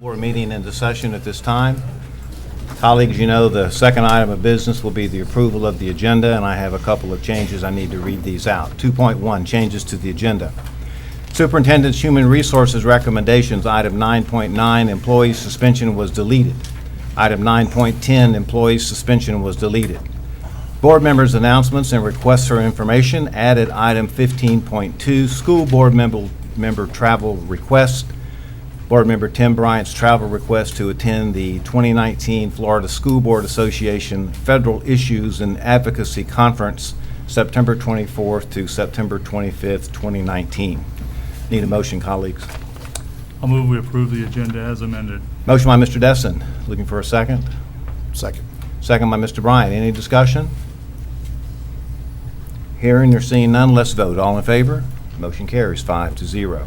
Board meeting into session at this time. Colleagues, you know the second item of business will be the approval of the agenda, and I have a couple of changes. I need to read these out. 2.1, changes to the agenda. Superintendent's Human Resources recommendations, item 9.9, employee suspension was deleted. Item 9.10, employee suspension was deleted. Board members' announcements and requests for information, added item 15.2, school board member travel request. Board Member Tim Bryant's travel request to attend the 2019 Florida School Board Association Federal Issues and Advocacy Conference, September 24th to September 25th, 2019. Need a motion, colleagues. I'll move we approve the agenda as amended. Motion by Mr. Desson. Looking for a second? Second. Second by Mr. Bryant. Any discussion? Hearing or seeing none, let's vote. All in favor? Motion carries 5-0.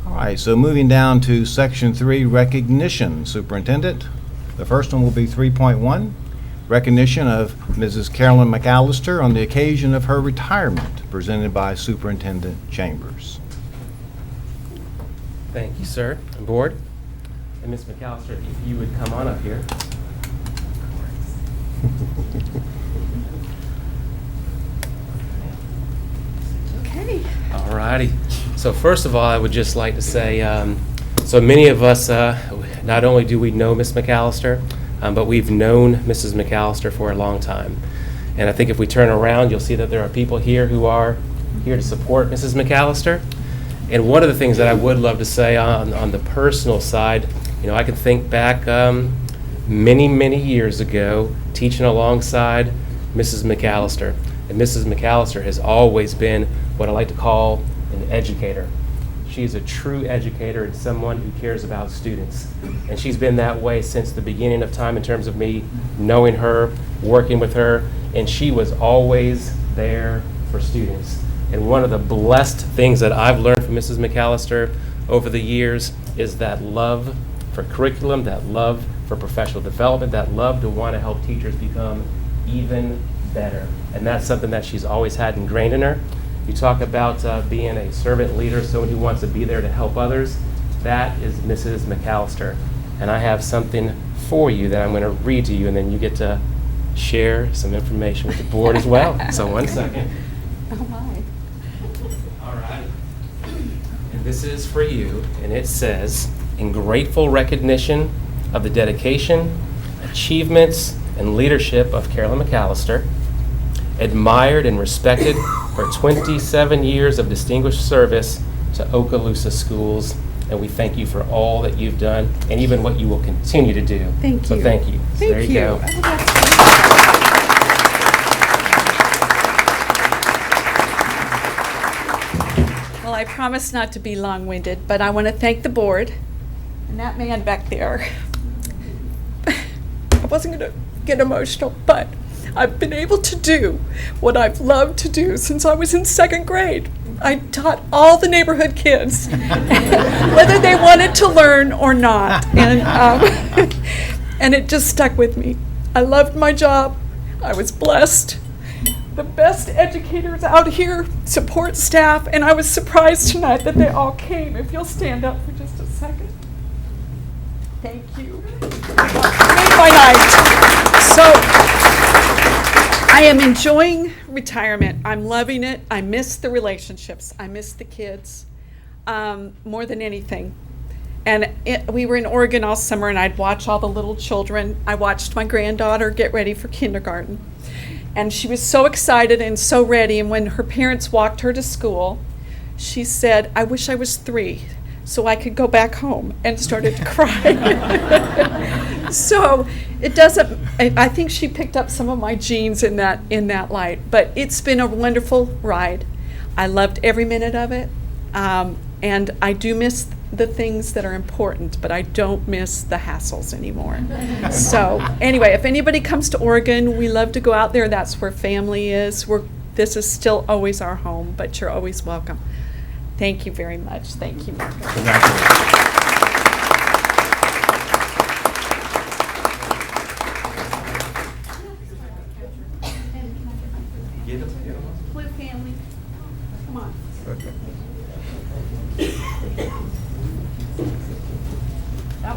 All right, so moving down to Section 3, recognition. Superintendent, the first one will be 3.1, recognition of Mrs. Carolyn McAllister on the occasion of her retirement, presented by Superintendent Chambers. Thank you, sir, and board. And Ms. McAllister, if you would come on up here. Okay. All righty. So first of all, I would just like to say, so many of us, not only do we know Ms. McAllister, but we've known Mrs. McAllister for a long time. And I think if we turn around, you'll see that there are people here who are here to support Mrs. McAllister. And one of the things that I would love to say on the personal side, you know, I can think back many, many years ago, teaching alongside Mrs. McAllister. And Mrs. McAllister has always been what I like to call an educator. She's a true educator and someone who cares about students. And she's been that way since the beginning of time in terms of me knowing her, working with her, and she was always there for students. And one of the blessed things that I've learned from Mrs. McAllister over the years is that love for curriculum, that love for professional development, that love to want to help teachers become even better. And that's something that she's always had ingrained in her. You talk about being a servant leader, someone who wants to be there to help others. That is Mrs. McAllister. And I have something for you that I'm going to read to you, and then you get to share some information with the board as well. So 1 second. Oh, my. All right. And this is for you, and it says, in grateful recognition of the dedication, achievements, and leadership of Carolyn McAllister, admired and respected for 27 years of distinguished service to Okaloosa schools, and we thank you for all that you've done and even what you will continue to do. Thank you. So thank you. So there you go. Oh, that's great. Well, I promise not to be long-winded, but I want to thank the board and that man back there. I wasn't going to get emotional, but I've been able to do what I've loved to do since I was in second grade. I taught all the neighborhood kids, whether they wanted to learn or not, and it just stuck with me. I loved my job. I was blessed. The best educators out here, support staff, and I was surprised tonight that they all came. If you'll stand up for just a second. Thank you. Made my night. So, I am enjoying retirement. I'm loving it. I miss the relationships. I miss the kids more than anything. And we were in Oregon all summer, and I'd watch all the little children. I watched my granddaughter get ready for kindergarten. And she was so excited and so ready. And when her parents walked her to school, she said, "I wish I was 3 so I could go back home," and started to cry. So it doesn't, I think she picked up some of my genes in that light, but it's been a wonderful ride. I loved every minute of it, and I do miss the things that are important, but I don't miss the hassles anymore. So anyway, if anybody comes to Oregon, we love to go out there. That's where family is. This is still always our home, but you're always welcome. Thank you very much. Thank you, Mark. Blue family, come on. That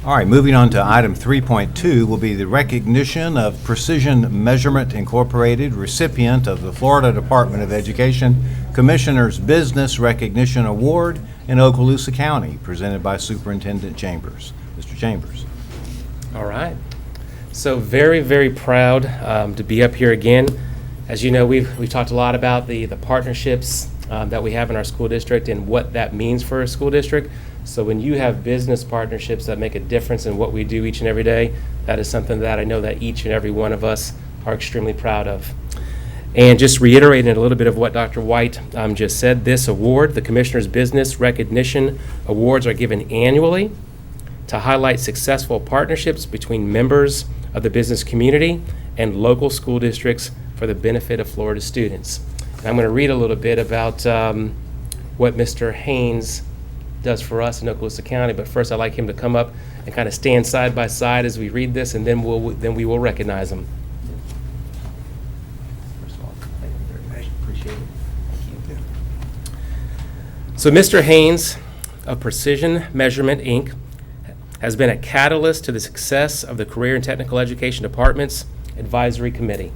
All right, moving on to item 3.2 will be the recognition of Precision Measurement Incorporated, recipient of the Florida Department of Education Commissioner's Business Recognition Award in Okaloosa County, presented by Superintendent Chambers. Mr. Chambers. All right. So very, very proud to be up here again. As you know, we've talked a lot about the partnerships that we have in our school district and what that means for a school district. So when you have business partnerships that make a difference in what we do each and every day, that is something that I know that each and every one of us are extremely proud of. And just reiterating a little bit of what Dr. White just said, this award, the Commissioner's Business Recognition Awards, are given annually to highlight successful partnerships between members of the business community and local school districts for the benefit of Florida students. And I'm going to read a little bit about what Mr. Haynes does for us in Okaloosa County, but first I'd like him to come up and kind of stand side by side as we read this, and then we will recognize him. First of all, thank you very much. Appreciate it. Thank you. So Mr. Haynes of Precision Measurement, Inc. has been a catalyst to the success of the Career and Technical Education Department's Advisory Committee.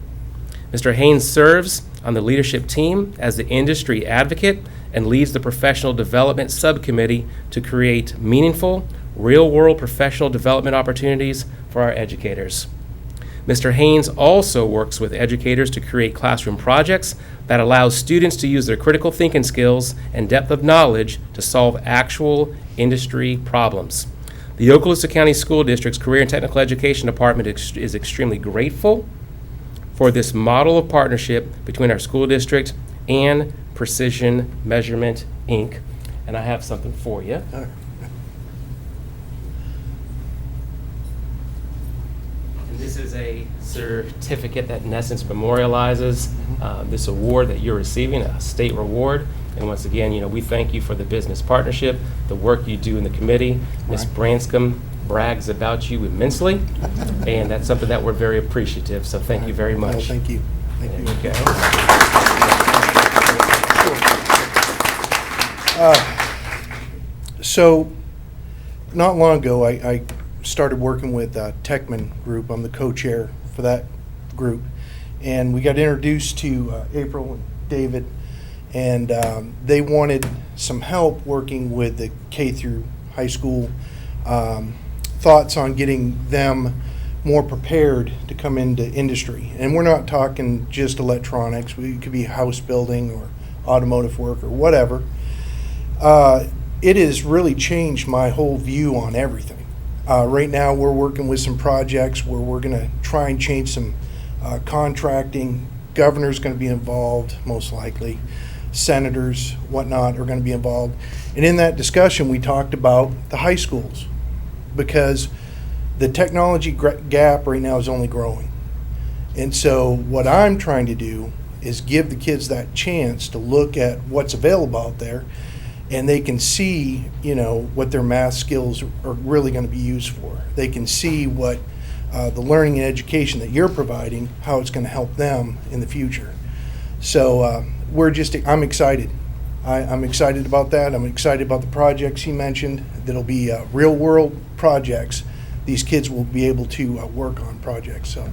Mr. Haynes serves on the leadership team as the industry advocate and leads the Professional Development Subcommittee to create meaningful, real-world professional development opportunities for our educators. Mr. Haynes also works with educators to create classroom projects that allow students to use their critical thinking skills and depth of knowledge to solve actual industry problems. The Okaloosa County School District's Career and Technical Education Department is extremely grateful for this model of partnership between our school district and Precision Measurement, Inc. And I have something for you. And this is a certificate that in essence memorializes this award that you're receiving, a state reward. And once again, we thank you for the business partnership, the work you do in the committee. Ms. Branscombe brags about you immensely, and that's something that we're very appreciative. So thank you very much. Oh, thank you. Thank you. There you go. So, not long ago, I started working with Techman Group. I'm the co-chair for that group. And we got introduced to April and David, and they wanted some help working with the K through high school, thoughts on getting them more prepared to come into industry. And we're not talking just electronics. It could be house building or automotive work or whatever. It has really changed my whole view on everything. Right now, we're working with some projects where we're going to try and change some contracting. Governor's going to be involved, most likely. Senators, whatnot, are going to be involved. And in that discussion, we talked about the high schools, because the technology gap right now is only growing. And so what I'm trying to do is give the kids that chance to look at what's available out there, and they can see, what their math skills are really going to be used for. They can see what the learning and education that you're providing, how it's going to help them in the future. So I'm excited. I'm excited about that. I'm excited about the projects he mentioned. That'll be real world projects. These kids will be able to work on projects. So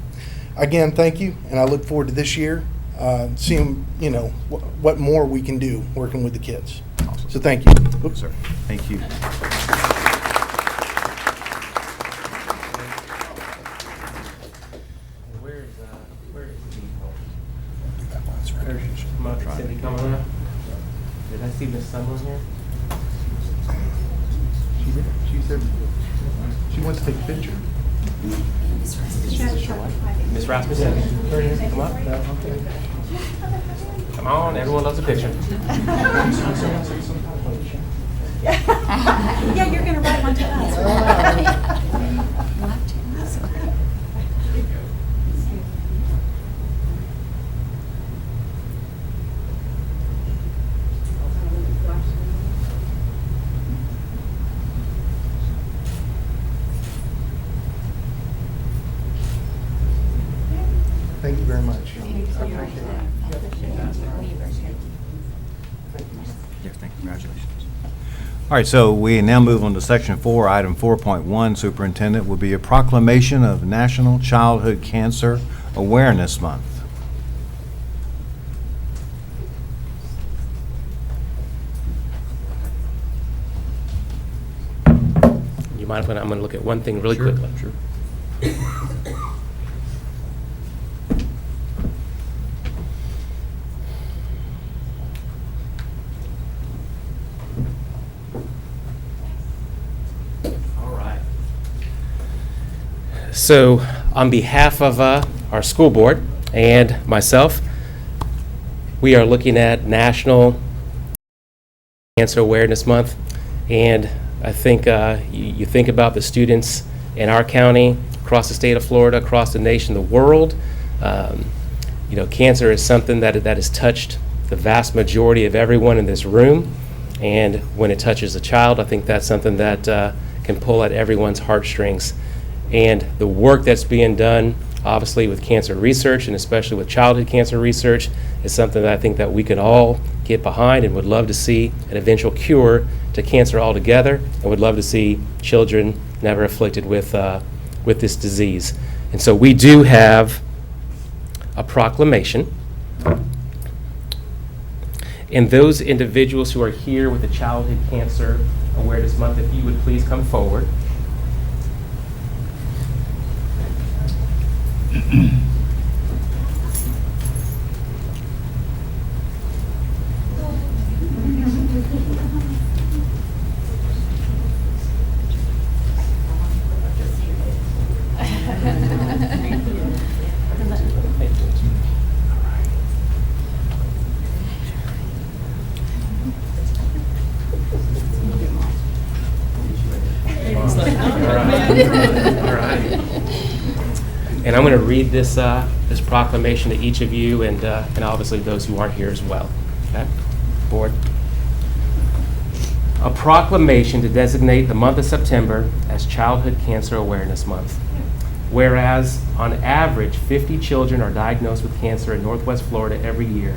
again, thank you. And I look forward to this year, seeing, what more we can do working with the kids. Awesome. So thank you. Oops, sir. Thank you. Where is Cindy coming up? Did I see Miss Summer here? She's She wants to take a picture. Ms. Rasmussen, come on. Come on, everyone loves a picture. Yeah, you're gonna write one to us. Thank you very much. Congratulations. All right, so we now move on to Section 4, Item 4.1, Superintendent, will be a proclamation of National Childhood Cancer Awareness Month. You mind if I'm going to look at one thing really quickly? Sure. All right. So, on behalf of our school board and myself, we are looking at National Cancer Awareness Month, and I think you think about the students in our county, across the state of Florida, across the nation, the world. Cancer is something that has touched the vast majority of everyone in this room, and when it touches a child, I think that's something that can pull at everyone's heartstrings. And the work that's being done, obviously with cancer research, and especially with childhood cancer research, is something that I think that we can all get behind and would love to see an eventual cure to cancer altogether, and would love to see children never afflicted with this disease. And so we do have a proclamation. And those individuals who are here with the Childhood Cancer Awareness Month, if you would please come forward. All right. And I'm going to read this proclamation to each of you, and obviously those who aren't here as well. Okay, board. A proclamation to designate the month of September as Childhood Cancer Awareness Month. Whereas, on average, 50 children are diagnosed with cancer in Northwest Florida every year,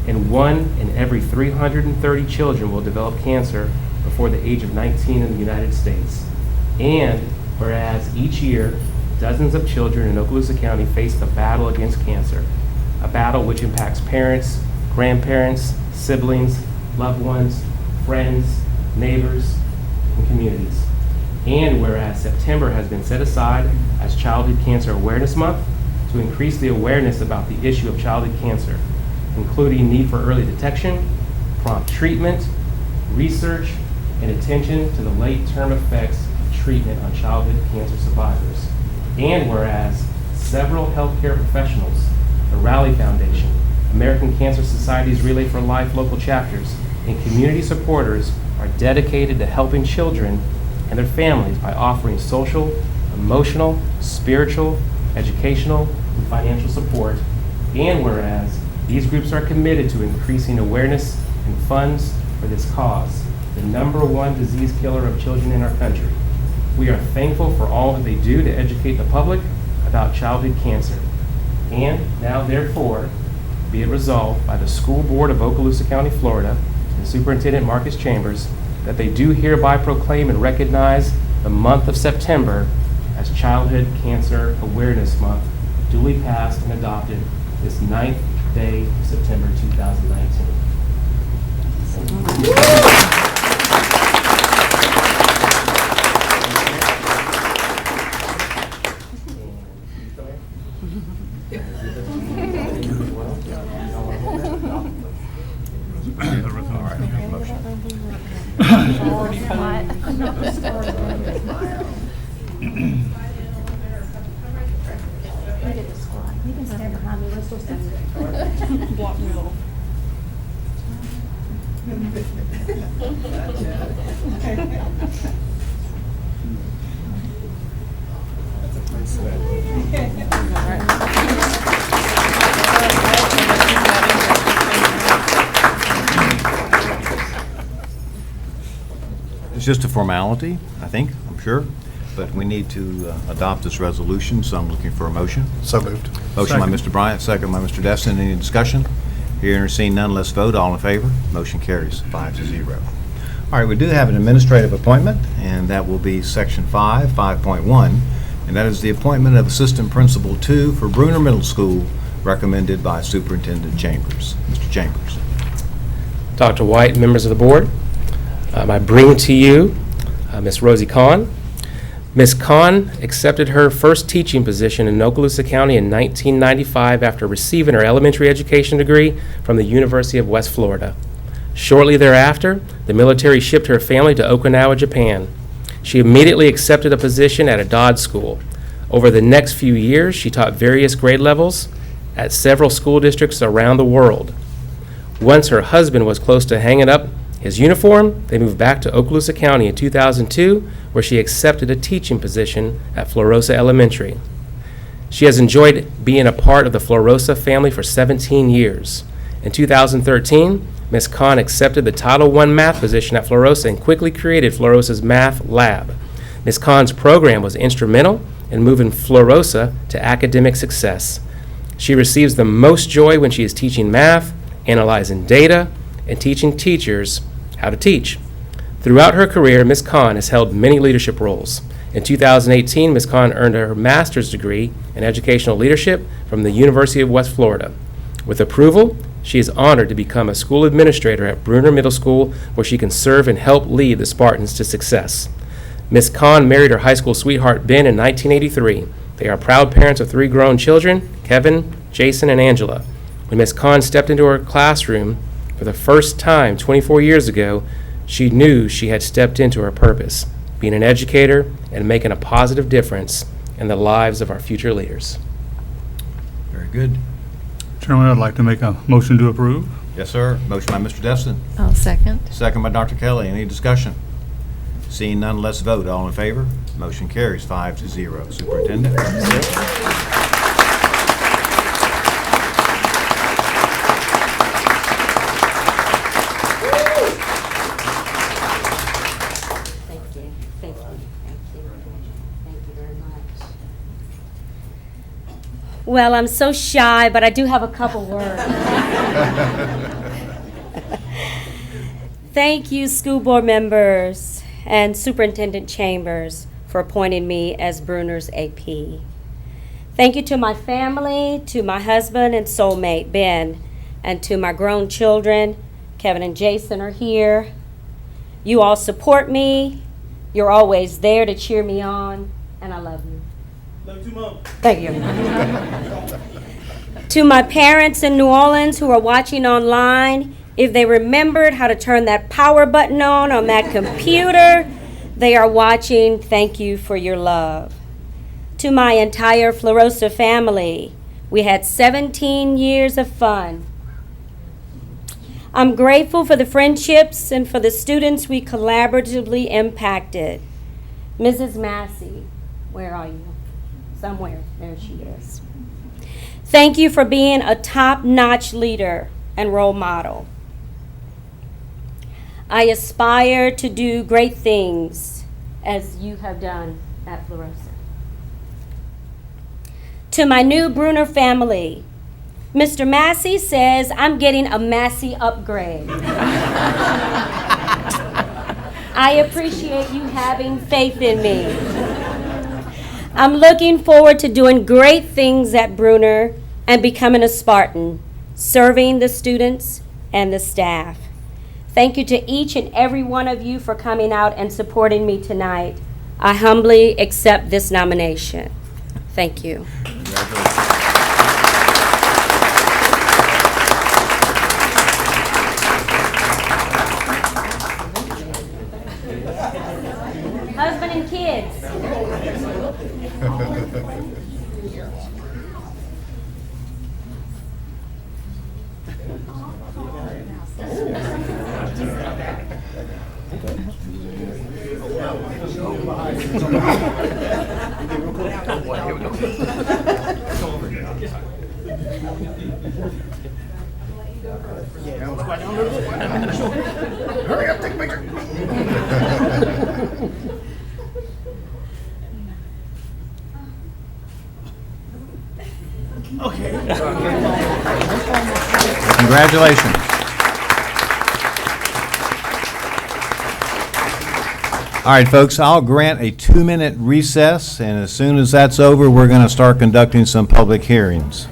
and 1 in every 330 children will develop cancer before the age of 19 in the United States. And whereas each year, dozens of children in Okaloosa County face the battle against cancer, a battle which impacts parents, grandparents, siblings, loved ones, friends, neighbors, and communities. And whereas September has been set aside as Childhood Cancer Awareness Month to increase the awareness about the issue of childhood cancer, including need for early detection, prompt treatment, research, and attention to the late-term effects of treatment on childhood cancer survivors. And whereas several healthcare professionals, the Rally Foundation, American Cancer Society's Relay for Life local chapters, and community supporters are dedicated to helping children and their families by offering social, emotional, spiritual, educational, and financial support. And whereas these groups are committed to increasing awareness and funds for this cause, the #1 disease killer of children in our country. We are thankful for all that they do to educate the public about childhood cancer. And now, therefore, be it resolved by the School Board of Okaloosa County, Florida, and Superintendent Marcus Chambers, that they do hereby proclaim and recognize the month of September as Childhood Cancer Awareness Month, duly passed and adopted this 9th day of September 2019. You can stand behind me, let's just stand. Block me off. It's just a formality, I think, I'm sure, but we need to adopt this resolution, so I'm looking for a motion. So moved. Motion by Second. Mr. Bryant, second by Mr. Destin. Any discussion? Hearing or seeing none, let's vote. All in favor? Motion carries 5-0. All right, we do have an administrative appointment, and that will be Section 5, 5.1, and that is the appointment of Assistant Principal 2 for Bruner Middle School, recommended by Superintendent Chambers. Mr. Chambers. Dr. White, members of the board, I bring to you Ms. Rosie Kahn. Ms. Kahn accepted her first teaching position in Okaloosa County in 1995 after receiving her elementary education degree from the University of West Florida. Shortly thereafter, the military shipped her family to Okinawa, Japan. She immediately accepted a position at a Dodd school. Over the next few years, she taught various grade levels at several school districts around the world. Once her husband was close to hanging up his uniform, they moved back to Okaloosa County in 2002, where she accepted a teaching position at Florosa Elementary. She has enjoyed being a part of the Florosa family for 17 years. In 2013, Ms. Kahn accepted the Title I math position at Florosa and quickly created Florosa's math lab. Ms. Kahn's program was instrumental in moving Florosa to academic success. She receives the most joy when she is teaching math, analyzing data, and teaching teachers how to teach. Throughout her career, Ms. Kahn has held many leadership roles. In 2018, Ms. Kahn earned her master's degree in educational leadership from the University of West Florida. With approval, she is honored to become a school administrator at Bruner Middle School, where she can serve and help lead the Spartans to success. Ms. Kahn married her high school sweetheart, Ben, in 1983. They are proud parents of 3 grown children, Kevin, Jason, and Angela. When Ms. Kahn stepped into her classroom for the first time 24 years ago, she knew she had stepped into her purpose, being an educator and making a positive difference in the lives of our future leaders. Very good. Chairman, I'd like to make a motion to approve. Yes, sir. Motion by Mr. Destin, I'll second. second by Dr. Kelly. Any discussion? Seeing none, let's vote. All in favor? Motion carries 5-0. Superintendent? Thank you, thank you, thank you, thank you very much. Well, I'm so shy, but I do have a couple words. Thank you, school board members and Superintendent Chambers, for appointing me as Bruner's AP. Thank you to my family, to my husband and soulmate, Ben, and to my grown children. Kevin and Jason are here. You all support me. You're always there to cheer me on, and I love you. Love you, Mom. Thank you. To my parents in New Orleans who are watching online, if they remembered how to turn that power button on that computer, they are watching. Thank you for your love. To my entire Florosa family, we had 17 years of fun. I'm grateful for the friendships and for the students we collaboratively impacted. Mrs. Massey, where are you? Somewhere. There she is. Thank you for being a top-notch leader and role model. I aspire to do great things as you have done at Florosa. To my new Bruner family, Mr. Massey says I'm getting a Massey upgrade. I appreciate you having faith in me. I'm looking forward to doing great things at Bruner and becoming a Spartan, serving the students and the staff. Thank you to each and every one of you for coming out and supporting me tonight. I humbly accept this nomination. Thank you. Hurry up, take a picture. Congratulations. All right, folks, I'll grant a 2-minute recess, and as soon as that's over, we're going to start conducting some public hearings.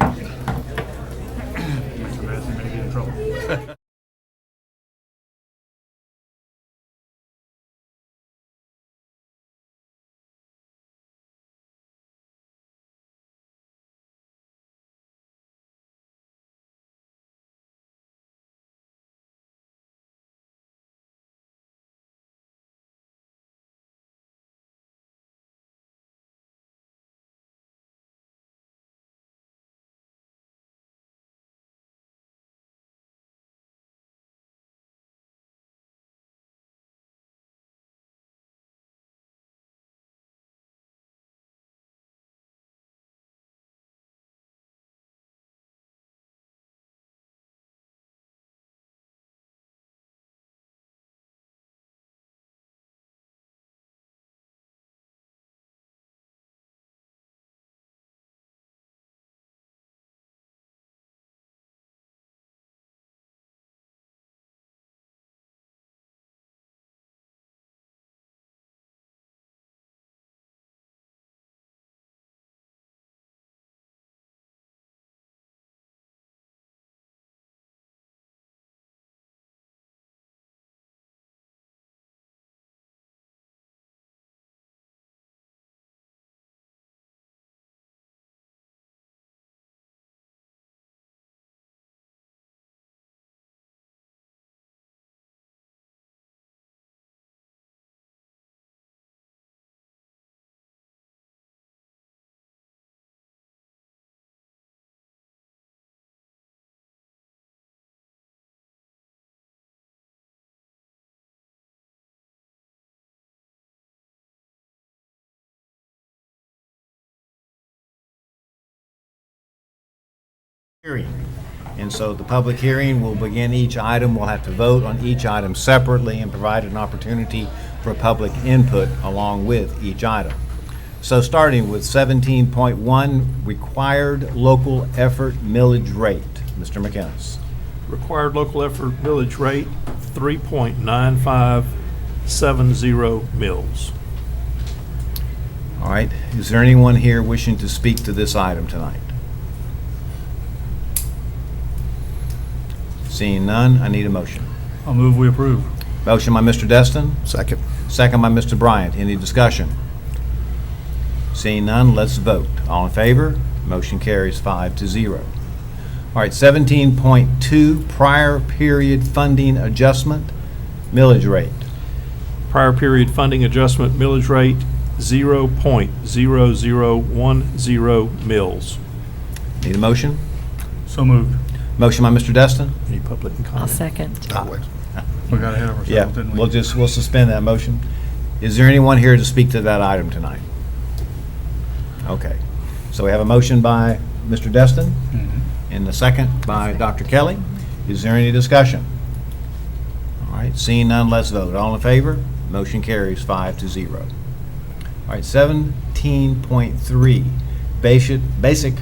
Hearing. And so the public hearing will begin each item. We'll have to vote on each item separately and provide an opportunity for public input along with each item. So starting with 17.1, required local effort millage rate. Mr. McInnes. Required local effort millage rate, 3.9570 mils. All right, is there anyone here wishing to speak to this item tonight? Seeing none, I need a motion. I'll move we approve. Motion by Mr. Destin, Second. second by Mr. Bryant. Any discussion? Seeing none, let's vote. All in favor? Motion carries 5-0. All right, 17.2, prior period funding adjustment, millage rate. Prior period funding adjustment millage rate, 0.0010 mils. Need a motion? So moved. Motion by Mr. Destin? Any public comment? I'll second. We got ahead of Yeah, ourselves, didn't we? we'll suspend that motion. Is there anyone here to speak to that item tonight? Okay, so we have a motion by Mr. Destin Mhm. and a second by Dr. Kelly. Is there any discussion? All right, seeing none, let's vote. All in favor? Motion carries 5-0. All right, 17.3, basic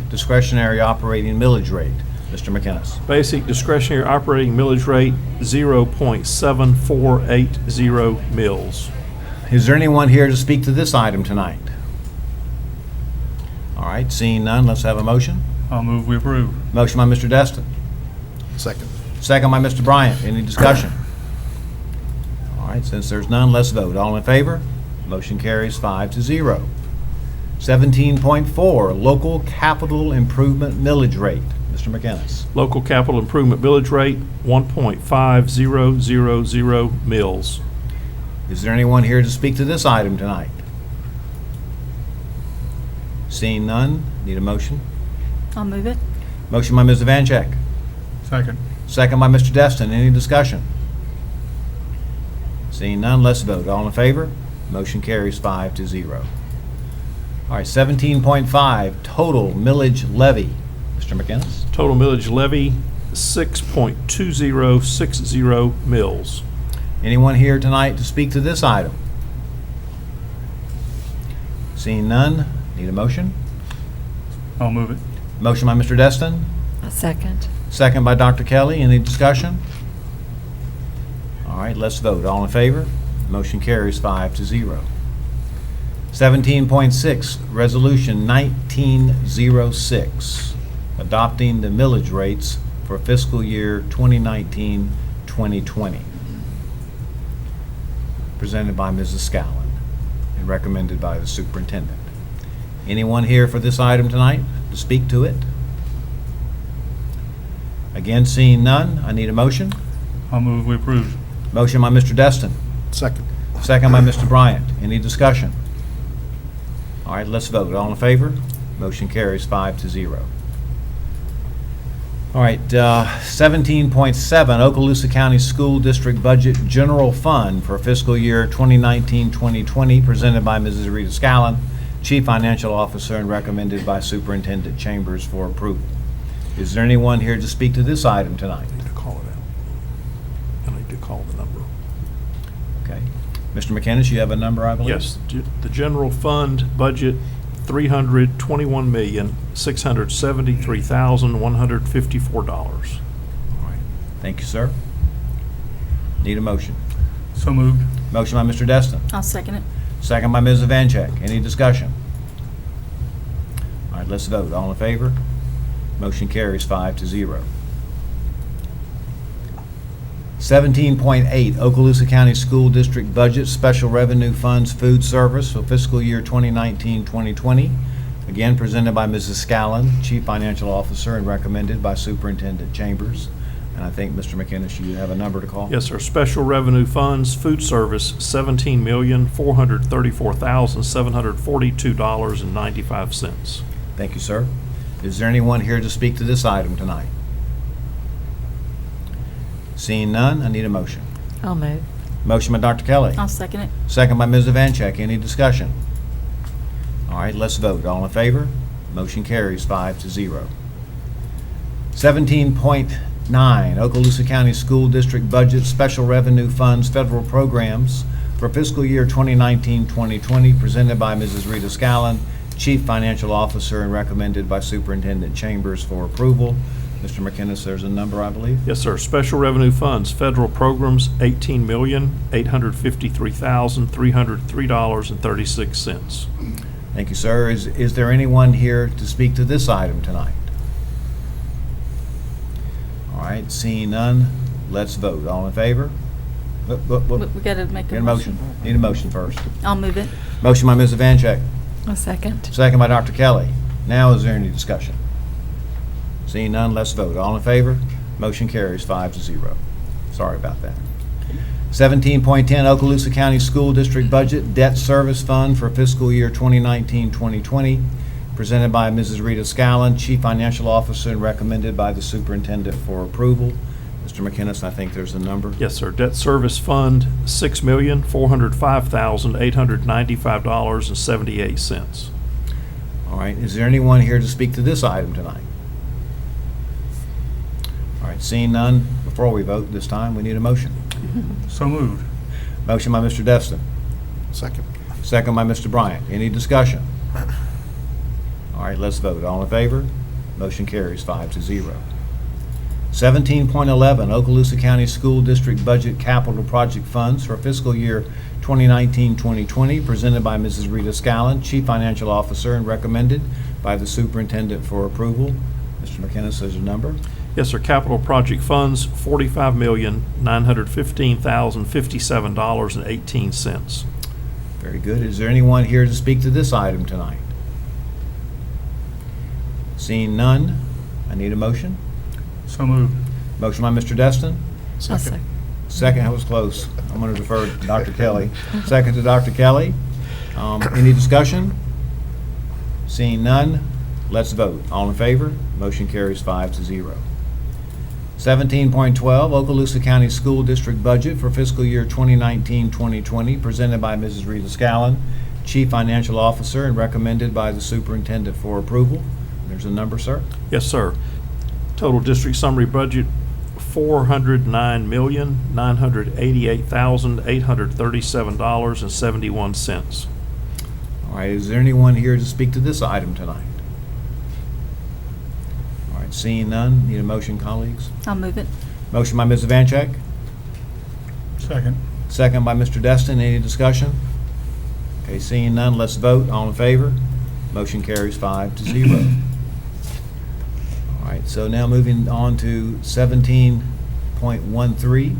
discretionary operating millage rate. Mr. McInnes. Basic discretionary operating millage rate, 0.7480 mils. Is there anyone here to speak to this item tonight? All right, seeing none, let's have a motion. I'll move we approve. Motion by Mr. Destin, Second. second by Mr. Bryant. Any discussion? All right, since there's none, let's vote. All in favor? Motion carries 5-0. 17.4, local capital improvement millage rate. Mr. McInnes. Local capital improvement millage rate, 1.5000 mils. Is there anyone here to speak to this item tonight? Seeing none, need a motion? I'll move it. Motion by Ms. Evancheck, Second. second by Mr. Destin. Any discussion? Seeing none, let's vote. All in favor? Motion carries 5-0. All right, 17.5, total millage levy. Mr. McInnes? Total millage levy, 6.2060 mills. Anyone here tonight to speak to this item? Seeing none, need a motion? I'll move it. Motion by Mr. Destin, A second. second by Dr. Kelly. Any discussion? All right, let's vote. All in favor? Motion carries 5-0. 17.6, Resolution 1906, adopting the millage rates for fiscal year 2019-2020. Presented by Mrs. Scallon and recommended by the superintendent. Anyone here for this item tonight to speak to it? Again, seeing none, I need a motion. I'll move we approve. Motion by Mr. Destin, Second. second by Mr. Bryant. Any discussion? All right, let's vote. All in favor? Motion carries 5-0. All right, 17.7, Okaloosa County School District Budget General Fund for fiscal year 2019-2020, presented by Mrs. Rita Scallon, Chief Financial Officer, and recommended by Superintendent Chambers for approval. Is there anyone here to speak to this item tonight? I need to call it out. I need to call the number. Okay. Mr. McInnes, you have a number, I believe? Yes, the general fund budget, $321,673,154. All right. Thank you, sir. Need a motion. So moved. Motion by Mr. Destin, I'll second it. second by Ms. Evancheck. Any discussion? All right, let's vote. All in favor? Motion carries 5-0. 17.8, Okaloosa County School District Budget Special Revenue Funds Food Service for fiscal year 2019-2020. Again, presented by Mrs. Scallon, Chief Financial Officer, and recommended by Superintendent Chambers. And I think, Mr. McInnes, you have a number to call? Yes, sir. Special revenue funds, food service, $17,434,742.95. Thank you, sir. Is there anyone here to speak to this item tonight? Seeing none, I need a motion. I'll move. Motion by Dr. Kelly. I'll second it. Second by Ms. Evancheck. Any discussion? All right, let's vote. All in favor? Motion carries 5-0. 17.9, Okaloosa County School District Budget Special Revenue Funds Federal Programs for fiscal year 2019-2020, presented by Mrs. Rita Scallon, Chief Financial Officer, and recommended by Superintendent Chambers for approval. Mr. McInnes, there's a number, I believe? Yes, sir. Special revenue funds, federal programs, $18,853,303.36. Thank you, sir. Is there anyone here to speak to this item tonight? All right, seeing none, let's vote. All in favor? We gotta make Need a a motion. Need a motion first. I'll move it. Motion by Ms. Evancheck, A second. second by Dr. Kelly. Now, is there any discussion? Seeing none, let's vote. All in favor? Motion carries 5-0. Sorry about that. 17.10, Okaloosa County School District Budget Debt Service Fund for fiscal year 2019-2020, presented by Mrs. Rita Scallon, Chief Financial Officer, and recommended by the Superintendent for approval. Mr. McInnes, I think there's a number. Yes, sir. Debt service fund, $6,405,895.78. All right, is there anyone here to speak to this item tonight? All right, seeing none, before we vote this time, we need a motion. So moved. Motion by Mr. Destin, Second. second by Mr. Bryant. Any discussion? All right, let's vote. All in favor? Motion carries 5-0. 17.11, Okaloosa County School District Budget Capital Project Funds for fiscal year 2019-2020, presented by Mrs. Rita Scallon, Chief Financial Officer, and recommended by the Superintendent for approval. Mr. McInnes, there's a number. Yes, sir. Capital project funds, $45,915,057.18. Very good. Is there anyone here to speak to this item tonight? Seeing none, I need a motion. So moved. Motion by Mr. Destin. I'll second. Second, that was close. I'm going to defer to Dr. Kelly. Second to Dr. Kelly. Any discussion? Seeing none, let's vote. All in favor? Motion carries 5-0. 17.12, Okaloosa County School District Budget for fiscal year 2019-2020, presented by Mrs. Rita Scallon, Chief Financial Officer, and recommended by the Superintendent for approval. There's a number, sir. Yes, sir. Total district summary budget, $409,988,837.71. All right, is there anyone here to speak to this item tonight? All right, seeing none, need a motion, colleagues? I'll move it. Motion by Mrs. Vancheck, Second. second by Mr. Destin. Any discussion? Okay, seeing none, let's vote. All in favor? Motion carries 5-0. All right, so now moving on to 17.13,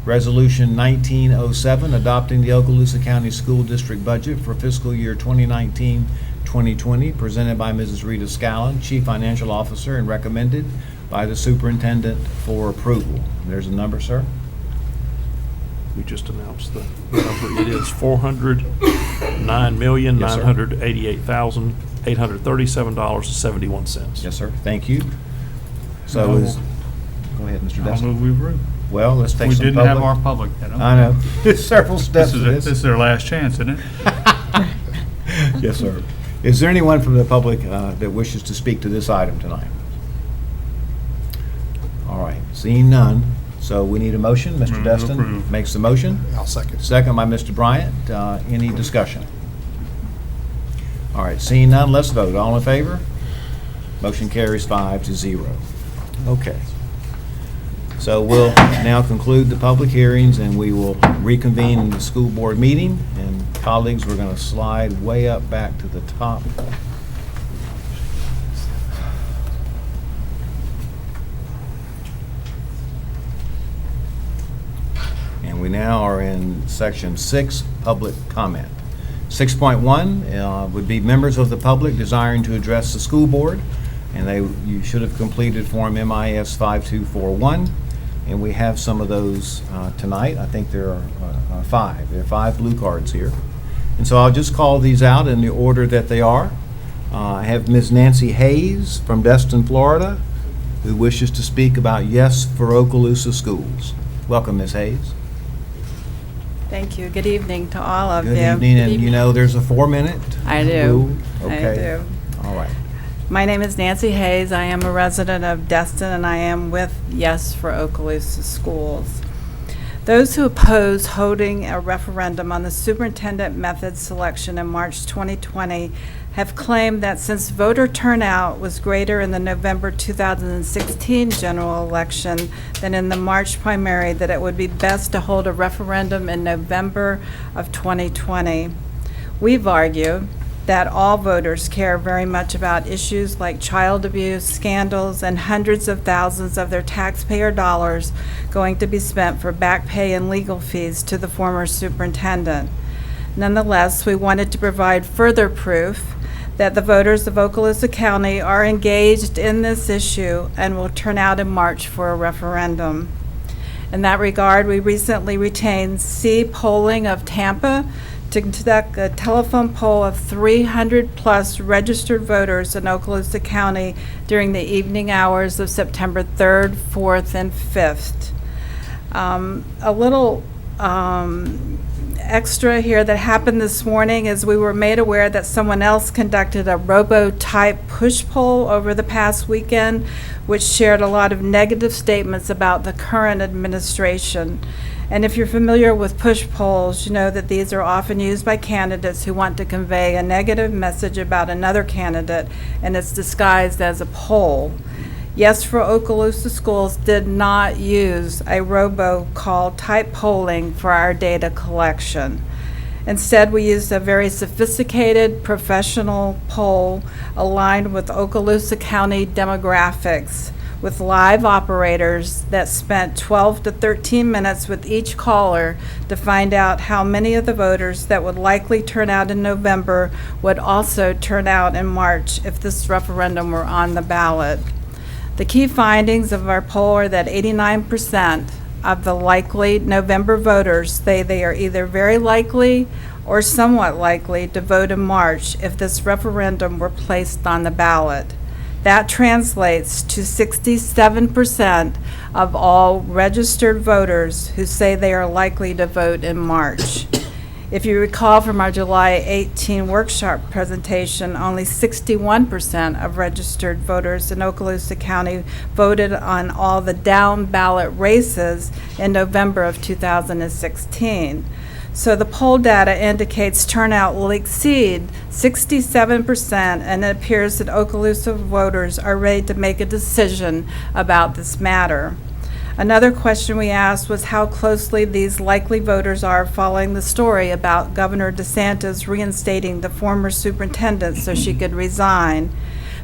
Resolution 1907, adopting the Okaloosa County School District budget for fiscal year 2019-2020, presented by Mrs. Rita Scallon, Chief Financial Officer, and recommended by the Superintendent for approval. There's a number, sir? We just announced the number. It is $409,988,837.71. Yes, sir. Thank you. So is, go ahead, Mr. I'll Destin. move we approve. Well, let's take We some didn't have our public. public yet. I know. Several steps to This is their last chance, isn't it? Yes, sir. Is there anyone from the public that wishes to speak to this item tonight? All right, seeing none, so we need a motion. Mr. Move to Destin approve. makes the motion. I'll second. Second by Mr. Bryant. Any discussion? All right, seeing none, let's vote. All in favor? Motion carries 5-0. Okay. So we'll now conclude the public hearings, and we will reconvene in the school board meeting. And colleagues, we're going to slide way up back to the top. And we now are in section 6, public comment. 6.1 would be members of the public desiring to address the school board, and you should have completed Form MIS 5241, and we have some of those tonight. I think there are 5. There are 5 blue cards here. And so I'll just call these out in the order that they are. I have Ms. Nancy Hayes from Destin, Florida, who wishes to speak about Yes for Okaloosa Schools. Welcome, Ms. Hayes. Thank you. Good evening to all of you. Good evening, and you know there's a 4-minute I do. rule? I Okay. do. All right. My name is Nancy Hayes. I am a resident of Destin, and I am with Yes for Okaloosa Schools. Those who oppose holding a referendum on the superintendent method selection in March 2020 have claimed that since voter turnout was greater in the November 2016 general election than in the March primary, that it would be best to hold a referendum in November of 2020. We've argued that all voters care very much about issues like child abuse, scandals, and hundreds of thousands of their taxpayer dollars going to be spent for back pay and legal fees to the former superintendent. Nonetheless, we wanted to provide further proof that the voters of Okaloosa County are engaged in this issue and will turn out in March for a referendum. In that regard, we recently retained C Polling of Tampa to conduct a telephone poll of 300-plus registered voters in Okaloosa County during the evening hours of September 3rd, 4th, and 5th. A little extra here that happened this morning is we were made aware that someone else conducted a robo-type push poll over the past weekend, which shared a lot of negative statements about the current administration. And if you're familiar with push polls, you know that these are often used by candidates who want to convey a negative message about another candidate, and it's disguised as a poll. Yes for Okaloosa Schools did not use a robocall type polling for our data collection. Instead, we used a very sophisticated professional poll aligned with Okaloosa County demographics, with live operators that spent 12 to 13 minutes with each caller to find out how many of the voters that would likely turn out in November would also turn out in March if this referendum were on the ballot. The key findings of our poll are that 89% of the likely November voters say they are either very likely or somewhat likely to vote in March if this referendum were placed on the ballot. That translates to 67% of all registered voters who say they are likely to vote in March. If you recall from our July 18 workshop presentation, only 61% of registered voters in Okaloosa County voted on all the down ballot races in November of 2016. So the poll data indicates turnout will exceed 67%, and it appears that Okaloosa voters are ready to make a decision about this matter. Another question we asked was how closely these likely voters are following the story about Governor DeSantis reinstating the former superintendent so she could resign.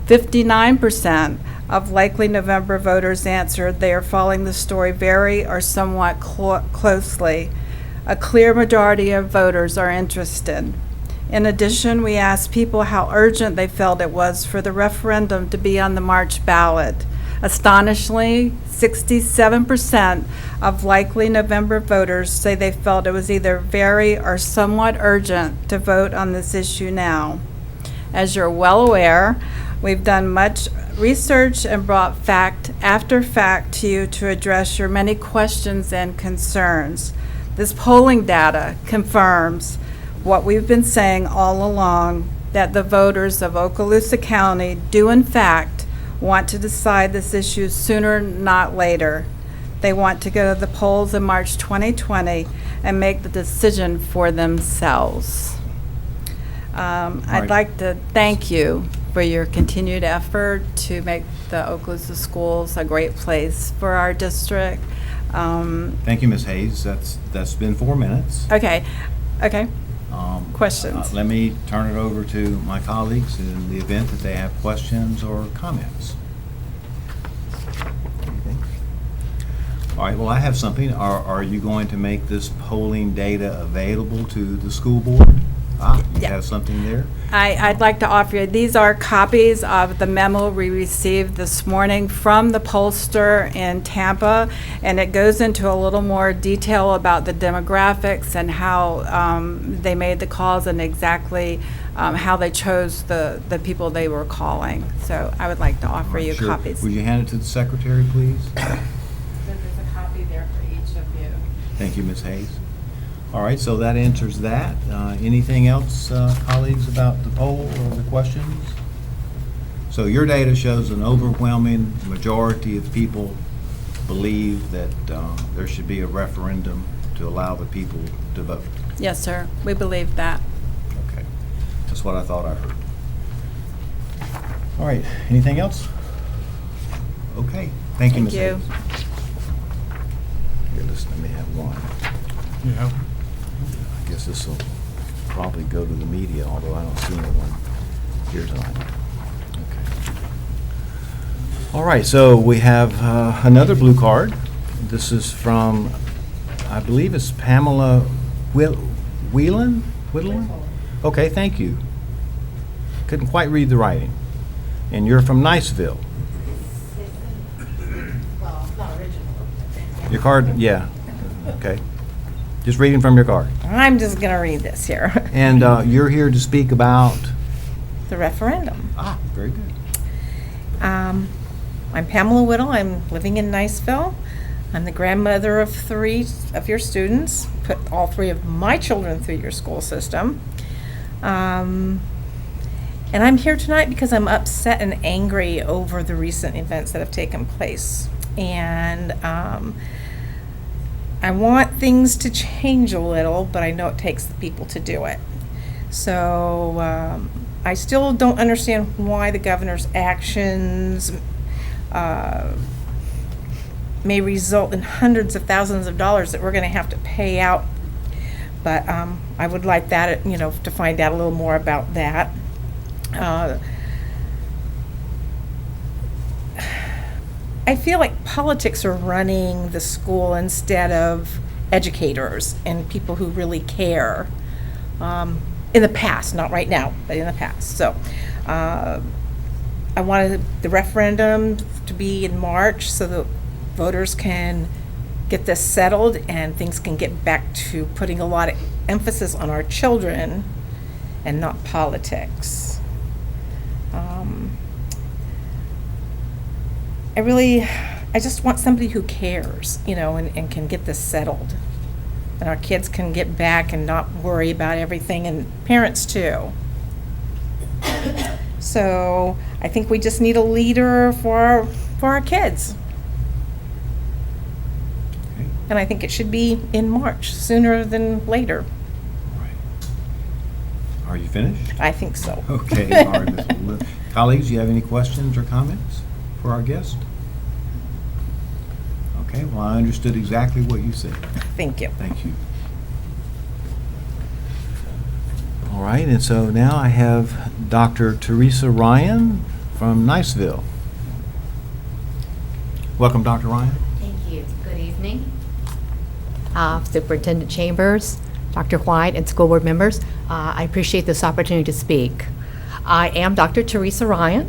59% of likely November voters answered they are following the story very or somewhat closely. A clear majority of voters are interested. In addition, we asked people how urgent they felt it was for the referendum to be on the March ballot. Astonishingly, 67% of likely November voters say they felt it was either very or somewhat urgent to vote on this issue now. As you're well aware, we've done much research and brought fact after fact to you to address your many questions and concerns. This polling data confirms what we've been saying all along, that the voters of Okaloosa County do in fact want to decide this issue sooner, not later. They want to go to the polls in March 2020 and make the decision for themselves. I'd like to thank you for your continued effort to make the Okaloosa schools a great place for our district. Thank you, Ms. Hayes. That's been 4 minutes. Okay. Questions? Let me turn it over to my colleagues in the event that they have questions or comments. Anything? All right, well, I have something. Are you going to make this polling data available to the school board? You Yeah. have something there? I'd like to offer you, these are copies of the memo we received this morning from the pollster in Tampa, and it goes into a little more detail about the demographics and how they made the calls and exactly how they chose the people they were calling. So I would like to offer you Sure. copies. Would you hand it to the secretary, please? There's a copy there for each of you. Thank you, Ms. Hayes. All right, so that answers that. Anything else, colleagues, about the poll or the questions? So your data shows an overwhelming majority of people believe that there should be a referendum to allow the people to vote. Yes, sir. We believe that. Okay, that's what I thought I heard. All right, anything else? Okay, thank you, Ms. Thank you. Hayes. Here, listen, let me have one. Yeah. I guess this will probably go to the media, although I don't see anyone here tonight. Okay. All right, so we have another blue card. This is from, I believe it's Pamela Whelan? Okay, thank you. Couldn't quite read the writing. And you're from Niceville. Well, not original. Your card, yeah, okay. Just reading from your card. I'm just going to read this here. And you're here to speak about? The referendum. Very good. I'm Pamela Whittle. I'm living in Niceville. I'm the grandmother of 3 of your students. Put all 3 of my children through your school system. And I'm here tonight because I'm upset and angry over the recent events that have taken place. And I want things to change a little, but I know it takes the people to do it. So I still don't understand why the governor's actions may result in hundreds of thousands of dollars that we're going to have to pay out. But I would like that, to find out a little more about that. I feel like politics are running the school instead of educators and people who really care. In the past, not right now, but in the past. So I wanted the referendum to be in March so that voters can get this settled and things can get back to putting a lot of emphasis on our children and not politics. I just want somebody who cares, and can get this settled. And our kids can get back and not worry about everything, and parents too. So I think we just need a leader for our kids. Okay. And I think it should be in March, sooner than later. All right. Are you finished? I think so. Okay, all right, Ms. Lewis. Colleagues, do you have any questions or comments for our guest? Okay, well, I understood exactly what you said. Thank you. Thank you. All right, and so now I have Dr. Teresa Ryan from Niceville. Welcome, Dr. Ryan. Thank you. Good evening. Superintendent Chambers, Dr. White, and school board members, I appreciate this opportunity to speak. I am Dr. Teresa Ryan,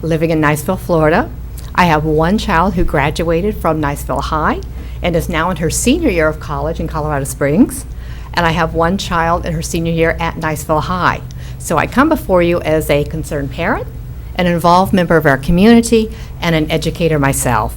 living in Niceville, Florida. I have one child who graduated from Niceville High and is now in her senior year of college in Colorado Springs. And I have one child in her senior year at Niceville High. So I come before you as a concerned parent, an involved member of our community, and an educator myself.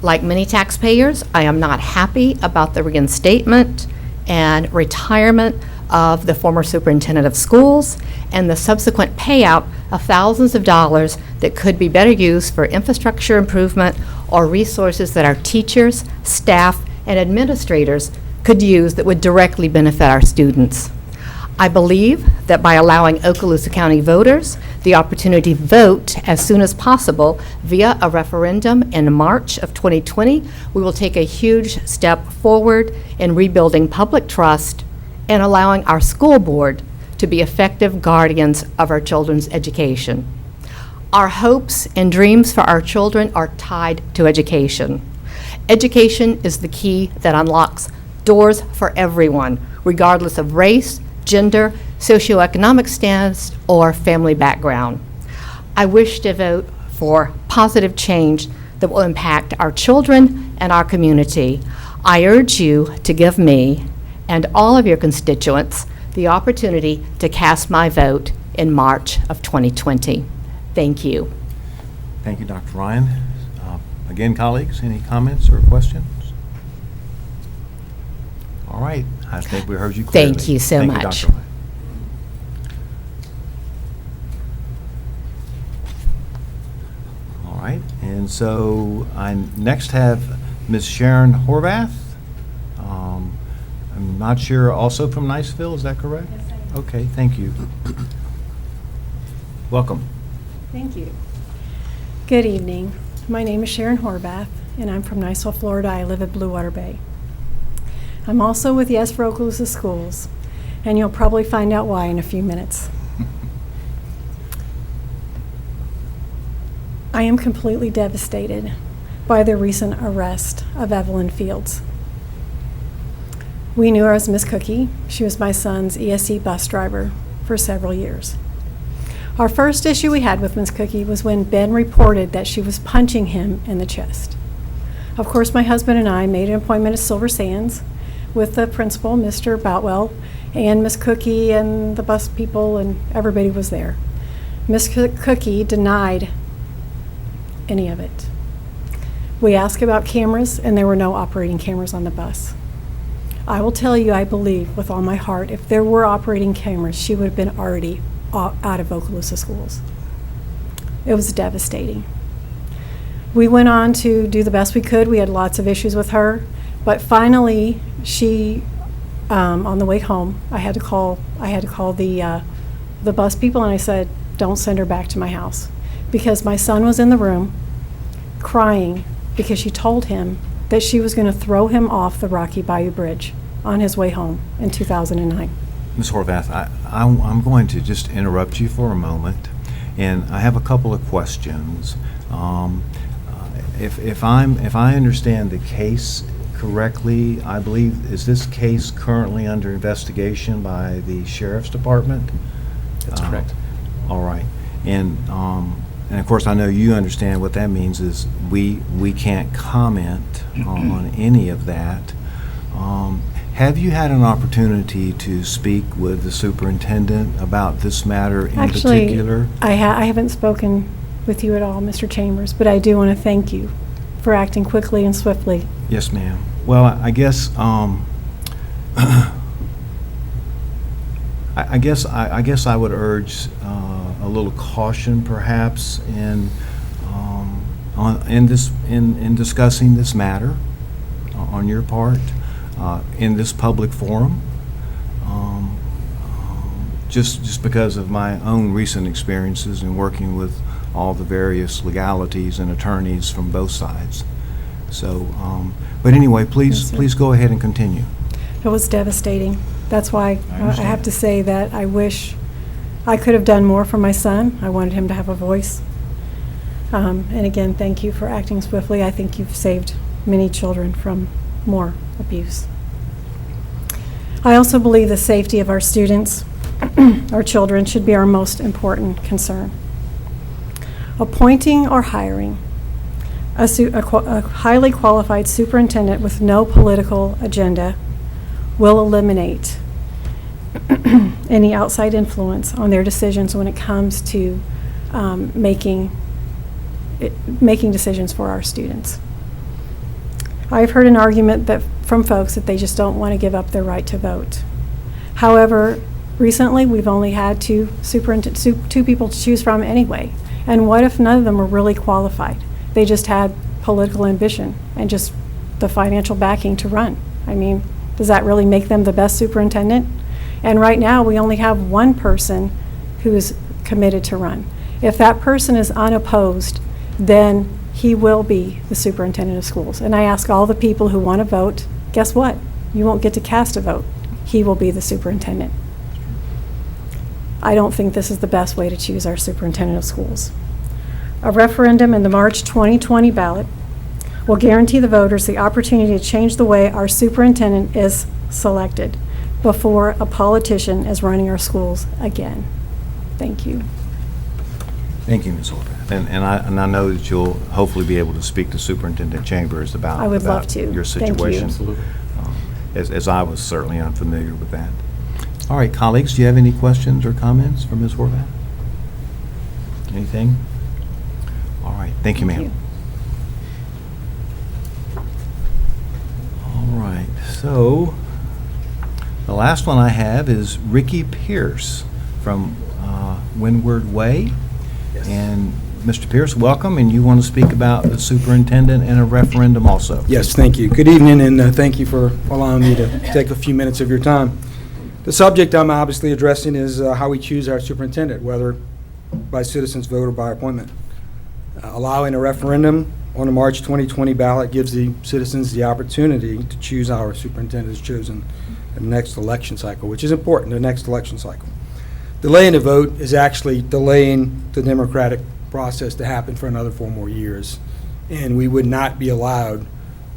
Like many taxpayers, I am not happy about the reinstatement and retirement of the former superintendent of schools and the subsequent payout of thousands of dollars that could be better used for infrastructure improvement or resources that our teachers, staff, and administrators could use that would directly benefit our students. I believe that by allowing Okaloosa County voters the opportunity to vote as soon as possible via a referendum in March of 2020, we will take a huge step forward in rebuilding public trust and allowing our school board to be effective guardians of our children's education. Our hopes and dreams for our children are tied to education. Education is the key that unlocks doors for everyone, regardless of race, gender, socioeconomic status, or family background. I wish to vote for positive change that will impact our children and our community. I urge you to give me and all of your constituents the opportunity to cast my vote in March of 2020. Thank you. Thank you, Dr. Ryan. Again, colleagues, any comments or questions? All right, I think we heard you clearly. Thank you so much. Thank you, Dr. Ryan. All right, and so I next have Ms. Sharon Horvath. I'm not sure, also from Niceville, is that correct? Yes, I am. Okay, thank you. Welcome. Thank you. Good evening. My name is Sharon Horvath, and I'm from Niceville, Florida. I live at Blue Water Bay. I'm also with Yes for Okaloosa Schools, and you'll probably find out why in a few minutes. I am completely devastated by the recent arrest of Evelyn Fields. We knew her as Miss Cookie. She was my son's ESC bus driver for several years. Our first issue we had with Miss Cookie was when Ben reported that she was punching him in the chest. Of course, my husband and I made an appointment at Silver Sands with the principal, Mr. Boutwell, and Miss Cookie and the bus people, and everybody was there. Miss Cookie denied any of it. We asked about cameras, and there were no operating cameras on the bus. I will tell you, I believe with all my heart, if there were operating cameras, she would have been already out of Okaloosa Schools. It was devastating. We went on to do the best we could. We had lots of issues with her, but finally, she, on the way home, I had to call the bus people, and I said, "Don't send her back to my house," because my son was in the room crying because she told him that she was going to throw him off the Rocky Bayou Bridge on his way home in 2009. Ms. Horvath, I'm going to just interrupt you for a moment, and I have a couple of questions. If I understand the case correctly, I believe, is this case currently under investigation by the Sheriff's Department? That's correct. All right. And And of course, I know you understand what that means is we can't comment on any of that. Have you had an opportunity to speak with the superintendent about this matter in particular? I haven't spoken with you at all, Mr. Chambers, but I do want to thank you for acting quickly and swiftly. Yes, ma'am. Well, I guess I guess I would urge a little caution, perhaps, in discussing this matter on your part in this public forum. Just because of my own recent experiences in working with all the various legalities and attorneys from both sides. So, but anyway, Yes, sir. please go ahead and continue. It was devastating. That's why I I understand. have to say that I wish I could have done more for my son. I wanted him to have a voice. And again, thank you for acting swiftly. I think you've saved many children from more abuse. I also believe the safety of our students, our children, should be our most important concern. Appointing or hiring a highly qualified superintendent with no political agenda will eliminate any outside influence on their decisions when it comes to making decisions for our students. I've heard an argument from folks that they just don't want to give up their right to vote. However, recently we've only had two people to choose from anyway. And what if none of them were really qualified? They just had political ambition and just the financial backing to run. I mean, does that really make them the best superintendent? And right now, we only have one person who is committed to run. If that person is unopposed, then he will be the superintendent of schools. And I ask all the people who want to vote, guess what? You won't get to cast a vote. He will be the superintendent. I don't think this is the best way to choose our superintendent of schools. A referendum in the March 2020 ballot will guarantee the voters the opportunity to change the way our superintendent is selected before a politician is running our schools again. Thank you. Thank you, Ms. Horvath. And I know that you'll hopefully be able to speak to Superintendent Chambers about I would love about to. your Thank you. situation. Absolutely. As I was certainly unfamiliar with that. All right, colleagues, do you have any questions or comments for Ms. Horvath? Anything? All right, thank you, ma'am. All right, so the last one I have is Ricky Pierce from Windward Way. And Mr. Pierce, welcome, and you want to speak about the superintendent and a referendum also. Yes, thank you. Good evening, and thank you for allowing me to take a few minutes of your time. The subject I'm obviously addressing is how we choose our superintendent, whether by citizens' vote or by appointment. Allowing a referendum on the March 2020 ballot gives the citizens the opportunity to choose our superintendent as chosen in the next election cycle, which is important, the next election cycle. Delaying the vote is actually delaying the democratic process to happen for another 4 more years. And we would not be allowed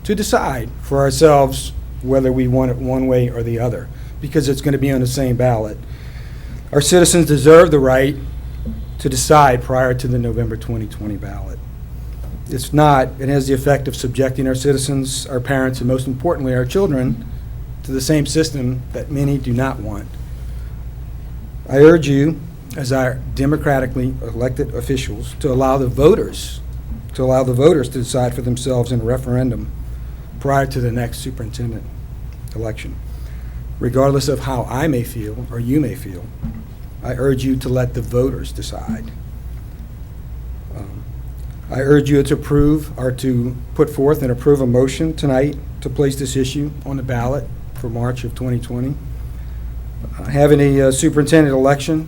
to decide for ourselves whether we want it one way or the other, because it's going to be on the same ballot. Our citizens deserve the right to decide prior to the November 2020 ballot. If not, it has the effect of subjecting our citizens, our parents, and most importantly, our children to the same system that many do not want. I urge you, as our democratically elected officials, to allow the voters to decide for themselves in a referendum prior to the next superintendent election. Regardless of how I may feel or you may feel, I urge you to let the voters decide. I urge you to approve or to put forth and approve a motion tonight to place this issue on the ballot for March of 2020. Having a superintendent election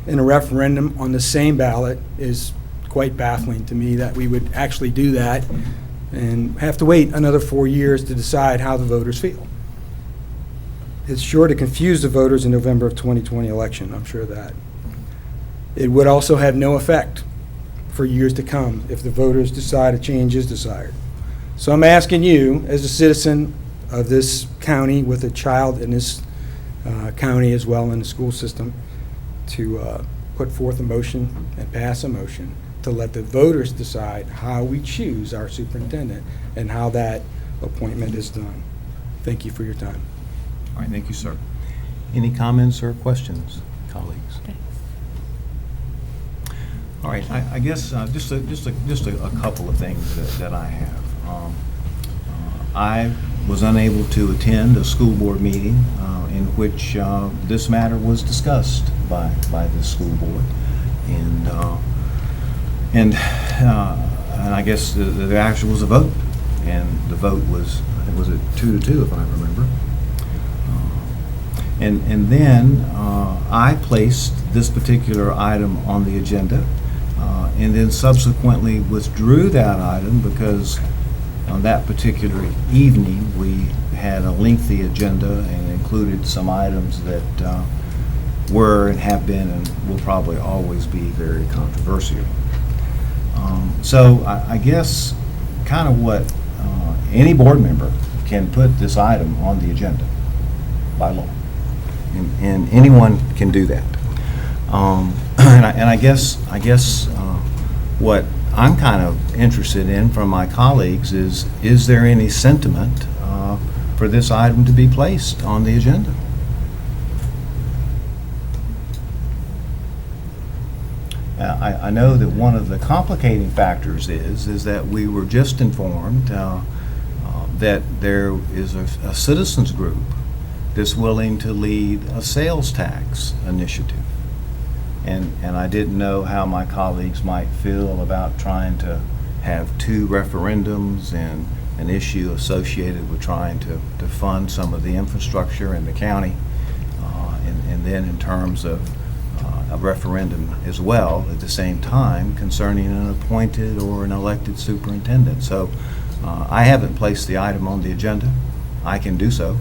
and a referendum on the same ballot is quite baffling to me, that we would actually do that and have to wait another 4 years to decide how the voters feel. It's sure to confuse the voters in November of 2020 election, I'm sure of that. It would also have no effect for years to come if the voters decide a change is desired. So I'm asking you, as a citizen of this county with a child in this county as well in the school system, to put forth a motion and pass a motion to let the voters decide how we choose our superintendent and how that appointment is done. Thank you for your time. All right, thank you, sir. Any comments or questions, colleagues? All right, I guess just a couple of things that I have. I was unable to attend a school board meeting in which this matter was discussed by the school board, and I guess there actually was a vote, and the vote was, I think, was it 2-2 if I remember. And then I placed this particular item on the agenda, and then subsequently withdrew that item because on that particular evening we had a lengthy agenda and included some items that were and have been and will probably always be very controversial. So I guess kind of what any board member can put this item on the agenda by law. And anyone can do that. And I guess what I'm kind of interested in from my colleagues is there any sentiment for this item to be placed on the agenda? I know that one of the complicating factors is that we were just informed that there is a citizens group that's willing to lead a sales tax initiative. And I didn't know how my colleagues might feel about trying to have two referendums and an issue associated with trying to fund some of the infrastructure in the county, and then in terms of a referendum as well at the same time concerning an appointed or an elected superintendent. So I haven't placed the item on the agenda. I can do so.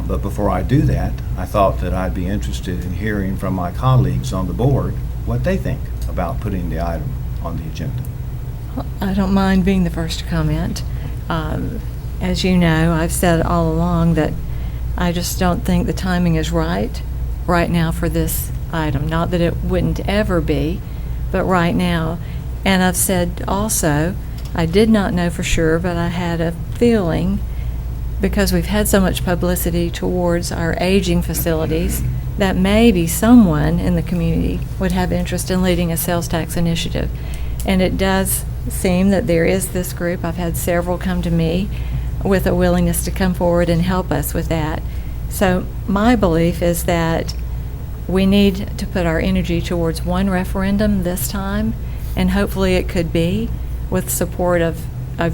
But before I do that, I thought that I'd be interested in hearing from my colleagues on the board what they think about putting the item on the agenda. I don't mind being the first to comment. As you know, I've said all along that I just don't think the timing is right now for this item. Not that it wouldn't ever be, but right now. And I've said also, I did not know for sure, but I had a feeling, because we've had so much publicity towards our aging facilities, that maybe someone in the community would have interest in leading a sales tax initiative. And it does seem that there is this group. I've had several come to me with a willingness to come forward and help us with that. So my belief is that we need to put our energy towards one referendum this time, and hopefully it could be with support of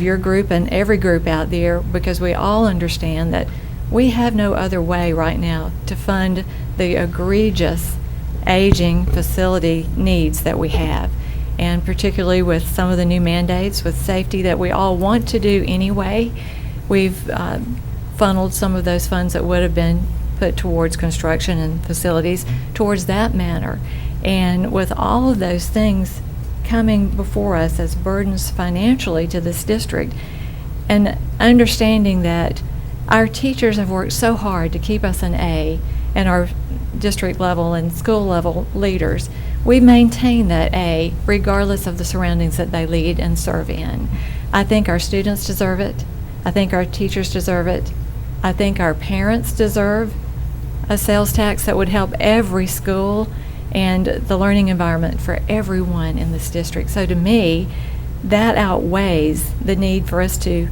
your group and every group out there, because we all understand that we have no other way right now to fund the egregious aging facility needs that we have. And particularly with some of the new mandates with safety that we all want to do anyway, we've funneled some of those funds that would have been put towards construction and facilities towards that manner. And with all of those things coming before us as burdens financially to this district, and understanding that our teachers have worked so hard to keep us an A, and our district level and school level leaders, we maintain that A regardless of the surroundings that they lead and serve in. I think our students deserve it. I think our teachers deserve it. I think our parents deserve a sales tax that would help every school and the learning environment for everyone in this district. So to me, that outweighs the need for us to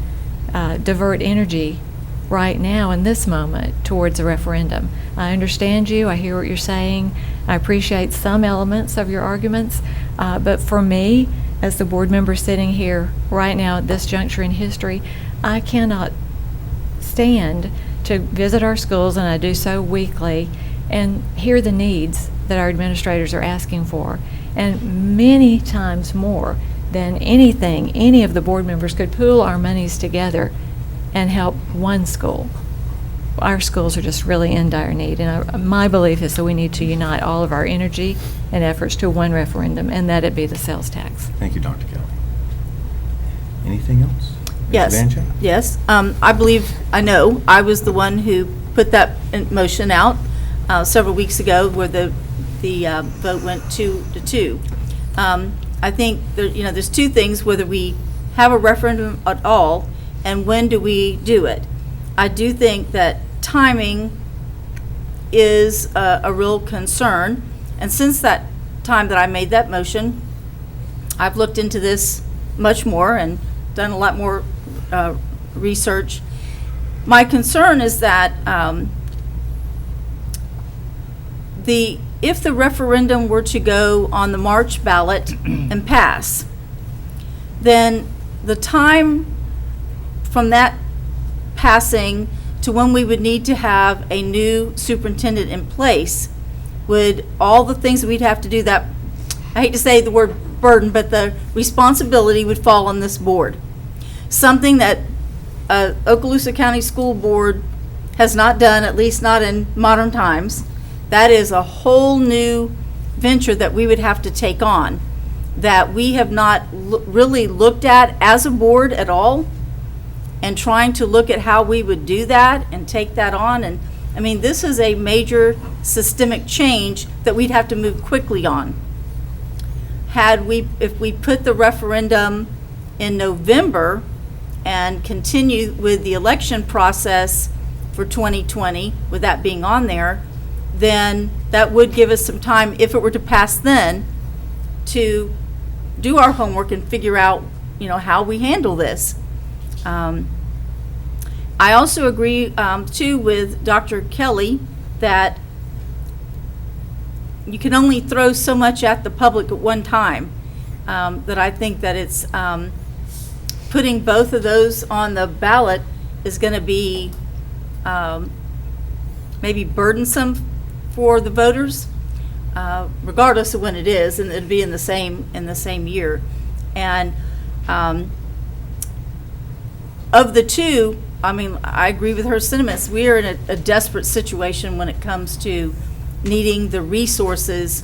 divert energy right now in this moment towards a referendum. I understand you. I hear what you're saying. I appreciate some elements of your arguments. But for me, as the board member sitting here right now at this juncture in history, I cannot stand to visit our schools, and I do so weekly, and hear the needs that our administrators are asking for, and many times more than anything any of the board members could pool our monies together and help one school. Our schools are just really in dire need, and my belief is that we need to unite all of our energy and efforts to one referendum, and that it be the sales tax. Thank you, Dr. Kelly. Anything else? Yes. Ms. Vancha? Yes. I know, I was the one who put that motion out several weeks ago where the vote went 2-2. I think there, there's two things, whether we have a referendum at all and when do we do it. I do think that timing is a real concern. And since that time that I made that motion, I've looked into this much more and done a lot more research. My concern is that if the referendum were to go on the March ballot and pass, then the time from that passing to when we would need to have a new superintendent in place would, all the things that we'd have to do, that, I hate to say the word burden, but the responsibility would fall on this board. Something that Okaloosa County School Board has not done, at least not in modern times. That is a whole new venture that we would have to take on, that we have not really looked at as a board at all, and trying to look at how we would do that and take that on. And I mean, this is a major systemic change that we'd have to move quickly on. If we put the referendum in November and continue with the election process for 2020, with that being on there, then that would give us some time, if it were to pass then, to do our homework and figure out, how we handle this. I also agree, too, with Dr. Kelly that you can only throw so much at the public at one time, that I think that it's putting both of those on the ballot is going to be maybe burdensome for the voters, regardless of when it is, and it'd be in the same year. And of the two, I mean, I agree with her sentiments. We are in a desperate situation when it comes to needing the resources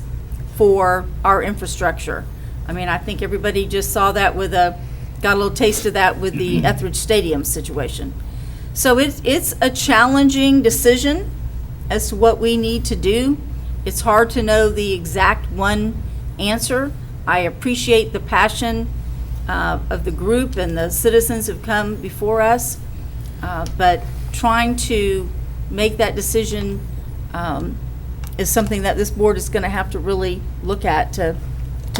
for our infrastructure. I mean, I think everybody just saw that got a little taste of that with the Etheridge Stadium situation. So it's a challenging decision as to what we need to do. It's hard to know the exact one answer. I appreciate the passion of the group and the citizens who've come before us, but trying to make that decision is something that this board is going to have to really look at to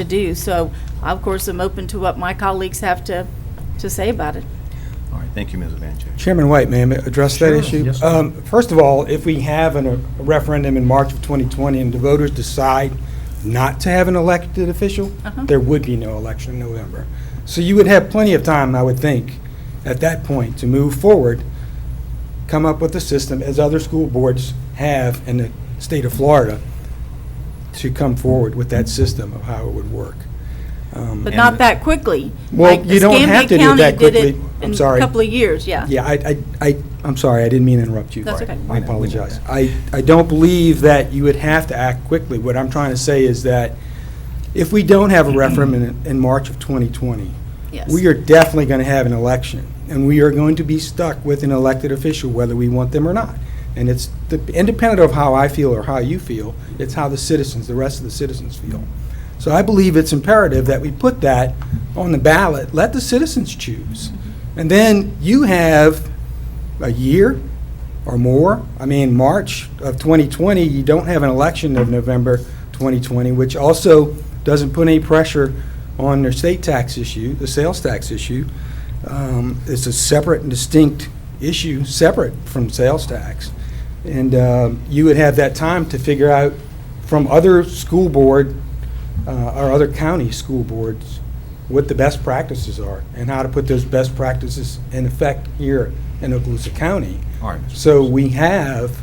do. So, of course, I'm open to what my colleagues have to say about it. All right, thank you, Ms. Evancho. Chairman White, may I address that issue? Yes, sir. First of all, if we have a referendum in March of 2020 and the voters decide not to have an elected official, there would be no election in November. So you would have plenty of time, I would think, at that point to move forward, come up with a system, as other school boards have in the state of Florida, to come forward with that system of how it would work. But not that quickly. Well, Like you don't Escambia have to do it County that did it quickly. I'm in sorry. a couple of years, yeah. Yeah, I'm sorry, I didn't mean to interrupt you. That's okay. I apologize. I don't believe that you would have to act quickly. What I'm trying to say is that if we don't have a referendum in March of 2020, Yes. we are definitely going to have an election, and we are going to be stuck with an elected official, whether we want them or not. And it's independent of how I feel or how you feel, it's how the rest of the citizens feel. So I believe it's imperative that we put that on the ballot, let the citizens choose. And then you have a year or more. I mean, March of 2020, you don't have an election of November 2020, which also doesn't put any pressure on their state tax issue, the sales tax issue. It's a separate and distinct issue, separate from sales tax. And you would have that time to figure out from other school board or other county school boards what the best practices are and how to put those best practices in effect here in Okaloosa County. All right, Mr. So we have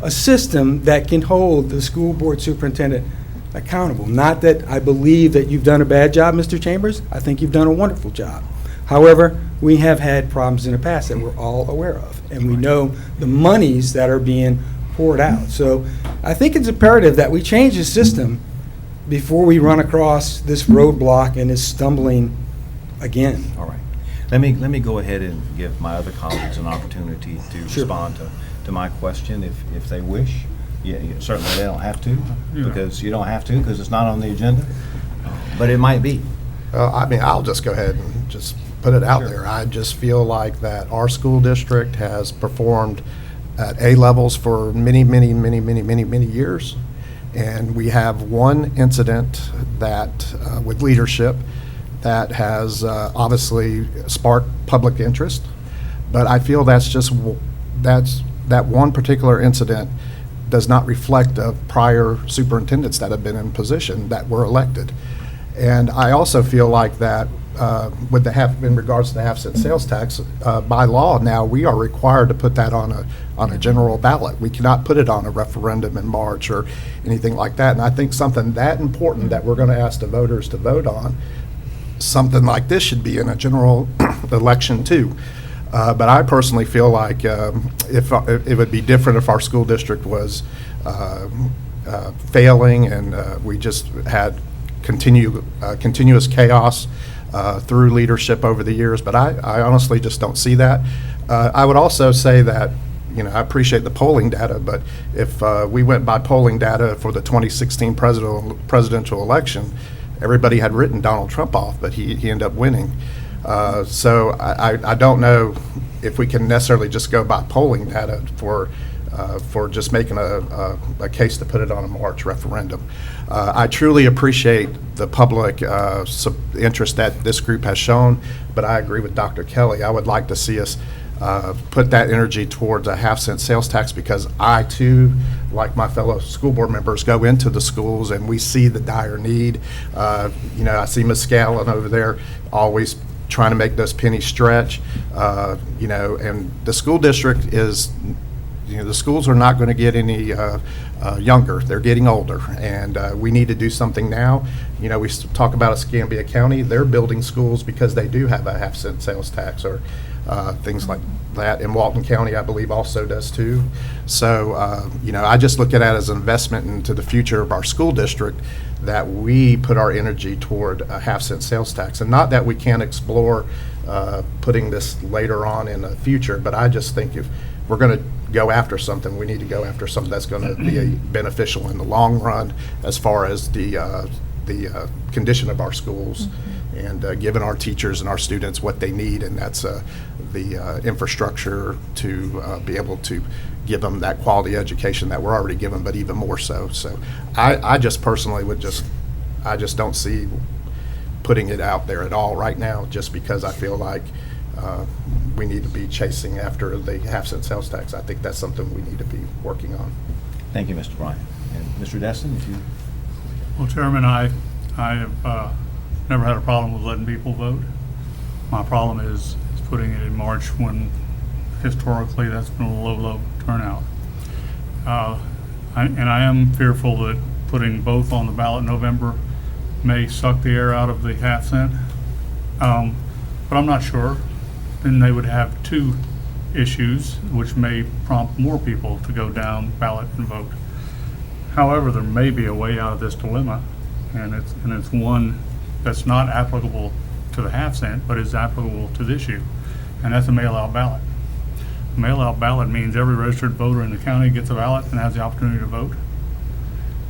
a system that can hold the school board superintendent accountable. Not that I believe that you've done a bad job, Mr. Chambers. I think you've done a wonderful job. However, we have had problems in the past that we're all aware of, and we know the monies that are being poured out. So I think it's imperative that we change the system before we run across this roadblock and is stumbling again. All right. Let me go ahead and give my other colleagues an opportunity to respond to my question if they wish. Yeah, certainly they don't have to, because you don't have to, because it's not on the agenda. but it might be. I mean, I'll just go ahead and just put it out there. I just feel like that our school district has performed at A levels for many, many, many, many, many, many years. And we have one incident that, with leadership, that has obviously sparked public interest. But I feel that's just, that one particular incident does not reflect of prior superintendents that have been in position that were elected. And I also feel like that with in regards to the half-cent sales tax, by law now, we are required to put that on a general ballot. We cannot put it on a referendum in March or anything like that. And I think something that important that we're going to ask the voters to vote on, something like this should be in a general election too. But I personally feel like if it would be different if our school district was failing and we just had continuous chaos through leadership over the years, but I honestly just don't see that. I would also say that, you know, I appreciate the polling data, but if we went by polling data for the 2016 presidential election, everybody had written Donald Trump off, but he ended up winning. So I don't know if we can necessarily just go by polling data for just making a case to put it on a March referendum. I truly appreciate the public interest that this group has shown, but I agree with Dr. Kelly. I would like to see us put that energy towards a half-cent sales tax, because I too, like my fellow school board members, go into the schools and we see the dire need. You know, I see Ms. Scallon over there always trying to make those pennies stretch. You know, and the school district is, you know, the schools are not going to get any younger. They're getting older, and we need to do something now. You know, we talk about Escambia County. They're building schools because they do have a half-cent sales tax, or things like that. In Walton County, I believe, also does too. So, you know, I just look at it as an investment into the future of our school district, that we put our energy toward a half-cent sales tax. And not that we can't explore putting this later on in the future, but I just think if we're going to go after something, we need to go after something that's going to be beneficial in the long run as far as the condition of our schools, and giving our teachers and our students what they need, and that's the infrastructure to be able to give them that quality education that we're already giving, but even more so. So I just personally I just don't see putting it out there at all right now, just because I feel like we need to be chasing after the half-cent sales tax. I think that's something we need to be working on. Thank you, Mr. Bryant. And Mr. Destin, if you... Well, Chairman, I have never had a problem with letting people vote. My problem is putting it in March, when historically that's been a low turnout. And I am fearful that putting both on the ballot in November may suck the air out of the half cent. But I'm not sure. Then they would have two issues, which may prompt more people to go down ballot and vote. However, there may be a way out of this dilemma, and it's one that's not applicable to the half cent, but is applicable to the issue, and that's a mail-out ballot. A mail-out ballot means every registered voter in the county gets a ballot and has the opportunity to vote.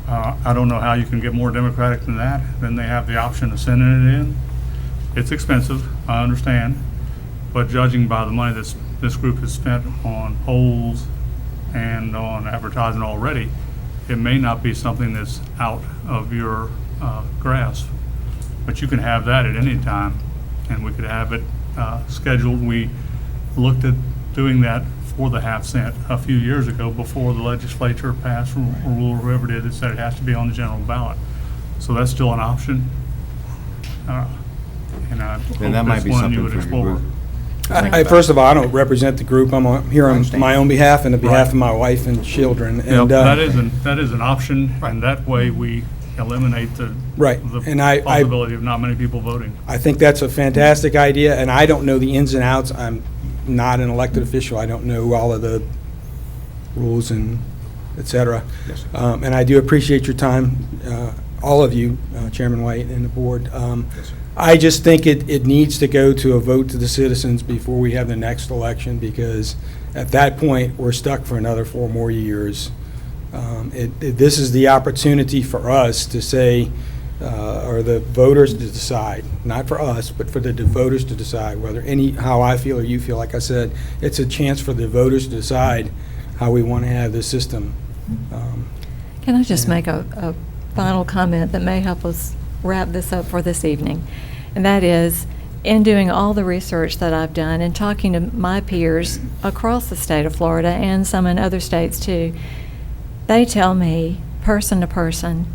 I don't know how you can get more democratic than that. Then they have the option of sending it in. It's expensive, I understand, but judging by the money this group has spent on polls and on advertising already, it may not be something that's out of your grasp. But you can have that at any time, and we could have it scheduled. We looked at doing that for the half cent a few years ago, before the legislature passed a rule, or whoever did, that said it has to be on the general ballot. So that's still an option. And I hope Then that might that's be one something you would for your explore. group. First of all, I don't represent the group. I'm here on my own behalf and the behalf of my wife and children. Yep, And that is an option, and that way we eliminate the And I possibility of not many people voting. I think that's a fantastic idea, and I don't know the ins and outs. I'm not an elected official. I don't know all of the rules and et cetera. Yes, sir. And I do appreciate your time, all of you, Chairman White and the board. Yes, sir. I just think it needs to go to a vote to the citizens before we have the next election, because at that point, we're stuck for another 4 more years. This is the opportunity for us to say, or the voters to decide, not for us, but for the voters to decide whether how I feel or you feel. Like I said, it's a chance for the voters to decide how we want to have the system. Can I just make a final comment that may help us wrap this up for this evening? And that is, in doing all the research that I've done and talking to my peers across the state of Florida and some in other states too, they tell me, person to person,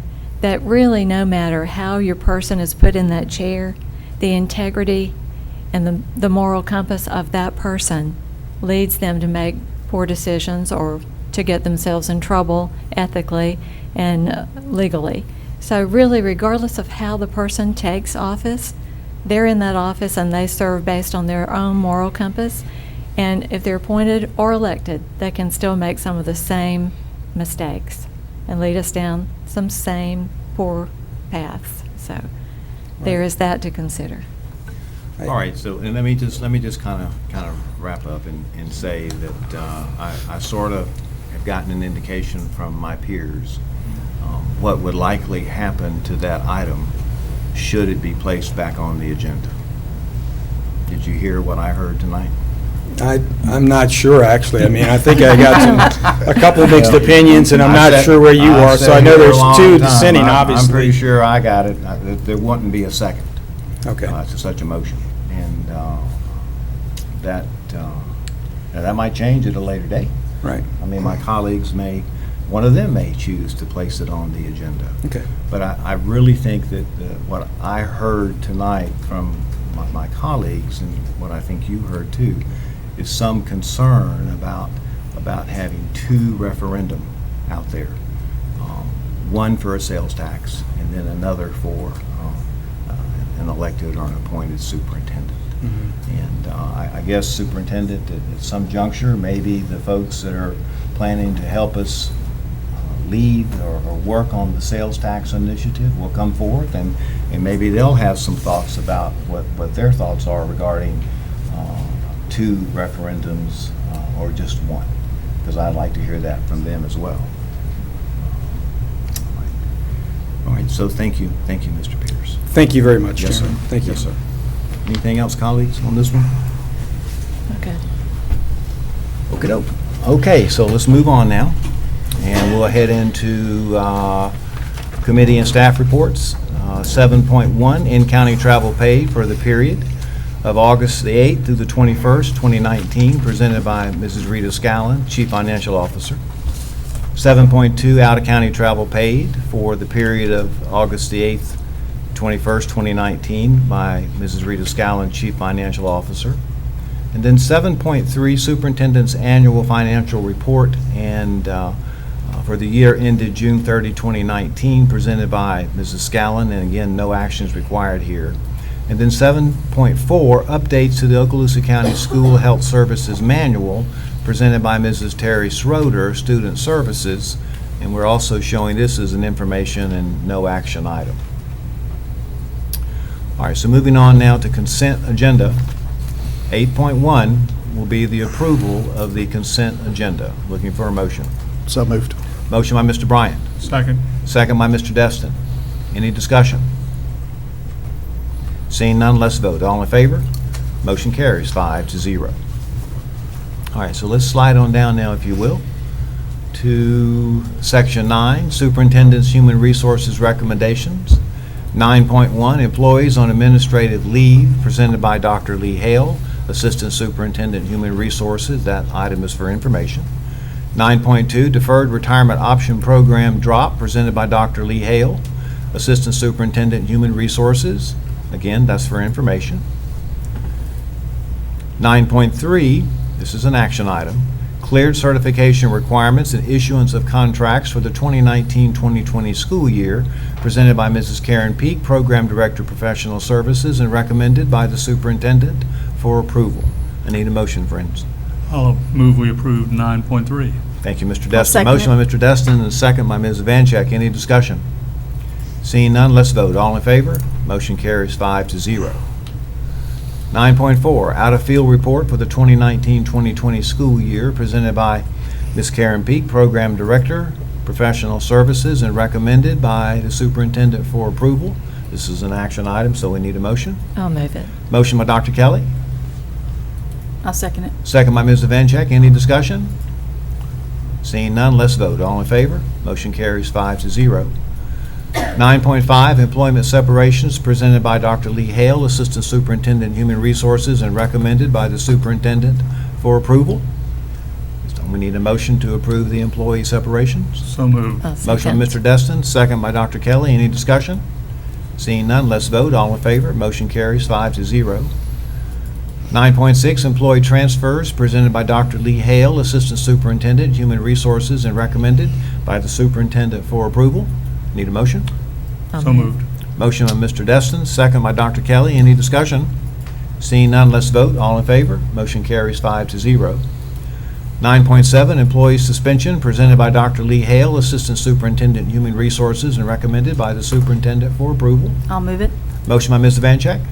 that really no matter how your person is put in that chair, the integrity and the moral compass of that person leads them to make poor decisions or to get themselves in trouble ethically and legally. So really, regardless of how the person takes office, they're in that office and they serve based on their own moral compass. And if they're appointed or elected, they can still make some of the same mistakes and lead us down some same poor paths. So there is that to consider. All right, so and let me just kind of wrap up and say that I sort of have gotten an indication from my peers what would likely happen to that item should it be placed back on the agenda. Did you hear what I heard tonight? I'm not sure, actually. I mean, I think I got a couple of mixed opinions, and I'm not sure where you are, so I know there's two dissenting, obviously. I'm pretty sure I got it. There wouldn't be a second. Okay. To such a motion. And that might change at a later date. Right. I mean, my colleagues one of them may choose to place it on the agenda. Okay. But I really think that what I heard tonight from my colleagues, and what I think you heard too, is some concern about having two referendum out there. One for a sales tax, and then another for an elected or an appointed superintendent. Mm-hmm. And I guess superintendent, at some juncture, maybe the folks that are planning to help us lead or work on the sales tax initiative will come forth, and maybe they'll have some thoughts about what their thoughts are regarding two referendums or just one, because I'd like to hear that from them as well. All right, so thank you, Mr. Pierce. Thank you very much, Yes, sir. Chairman. Thank you. Yes, sir. Anything else, colleagues, on this one? Okay. Okey-doke. Okay, so let's move on now, and we'll head into committee and staff reports. 7.1, in-county travel paid for the period of August the 8th through the 21st, 2019, presented by Mrs. Rita Scallon, Chief Financial Officer. 7.2, out-of-county travel paid for the period of August the 8th, 21st, 2019, by Mrs. Rita Scallon, Chief Financial Officer. And then 7.3, Superintendent's Annual Financial Report and for the year ended June 30, 2019, presented by Mrs. Scallon, and again, no action is required here. And then 7.4, updates to the Okaloosa County School Health Services Manual, presented by Mrs. Terry Schroeder, Student Services, and we're also showing this as an information and no action item. All right, so moving on now to consent agenda. 8.1 will be the approval of the consent agenda. Looking for a motion. So moved. Motion by Mr. Bryant. Second. Second by Mr. Destin. Any discussion? Seeing none, let's vote. All in favor? Motion carries 5-0. All right, so let's slide on down now, if you will, to Section 9, Superintendent's Human Resources Recommendations. 9.1, Employees on Administrative Leave, presented by Dr. Lee Hale, Assistant Superintendent, Human Resources. That item is for information. 9.2, Deferred Retirement Option Program Drop, presented by Dr. Lee Hale, Assistant Superintendent, Human Resources. Again, that's for information. 9.3, this is an action item. Cleared certification requirements and issuance of contracts for the 2019-2020 school year, presented by Mrs. Karen Peak, Program Director, Professional Services, and recommended by the Superintendent for approval. I need a motion, friends. I'll move we approve 9.3. Thank you, Mr. Destin. second Motion by Mr. Destin and a second by Ms. Vancheck. Any discussion? Seeing none, let's vote. All in favor? Motion carries 5-0. 9.4, out-of-field report for the 2019-2020 school year, presented by Ms. Karen Peak, Program Director, professional services and recommended by the superintendent for approval. This is an action item, so we need a motion. I'll move it. Motion by Dr. Kelly, I'll second it. second by Ms. Evancheck. Any discussion? Seeing none, let's vote. All in favor? Motion carries 5-0. 9.5, employment separations, presented by Dr. Lee Hale, Assistant Superintendent, Human Resources, and recommended by the superintendent for approval. We need a motion to approve the employee separations. So moved. I'll Motion by second. Mr. Destin, second by Dr. Kelly. Any discussion? Seeing none, let's vote. All in favor? Motion carries 5-0. 9.6, employee transfers, presented by Dr. Lee Hale, Assistant Superintendent, Human Resources, and recommended by the superintendent for approval. Need a motion? I'll So move. moved. Motion by Mr. Destin, second by Dr. Kelly. Any discussion? Seeing none, let's vote. All in favor? Motion carries 5-0. 9.7, employee suspension, presented by Dr. Lee Hale, Assistant Superintendent, Human Resources, and recommended by the superintendent for approval. I'll move it. Motion by Ms. Evancheck,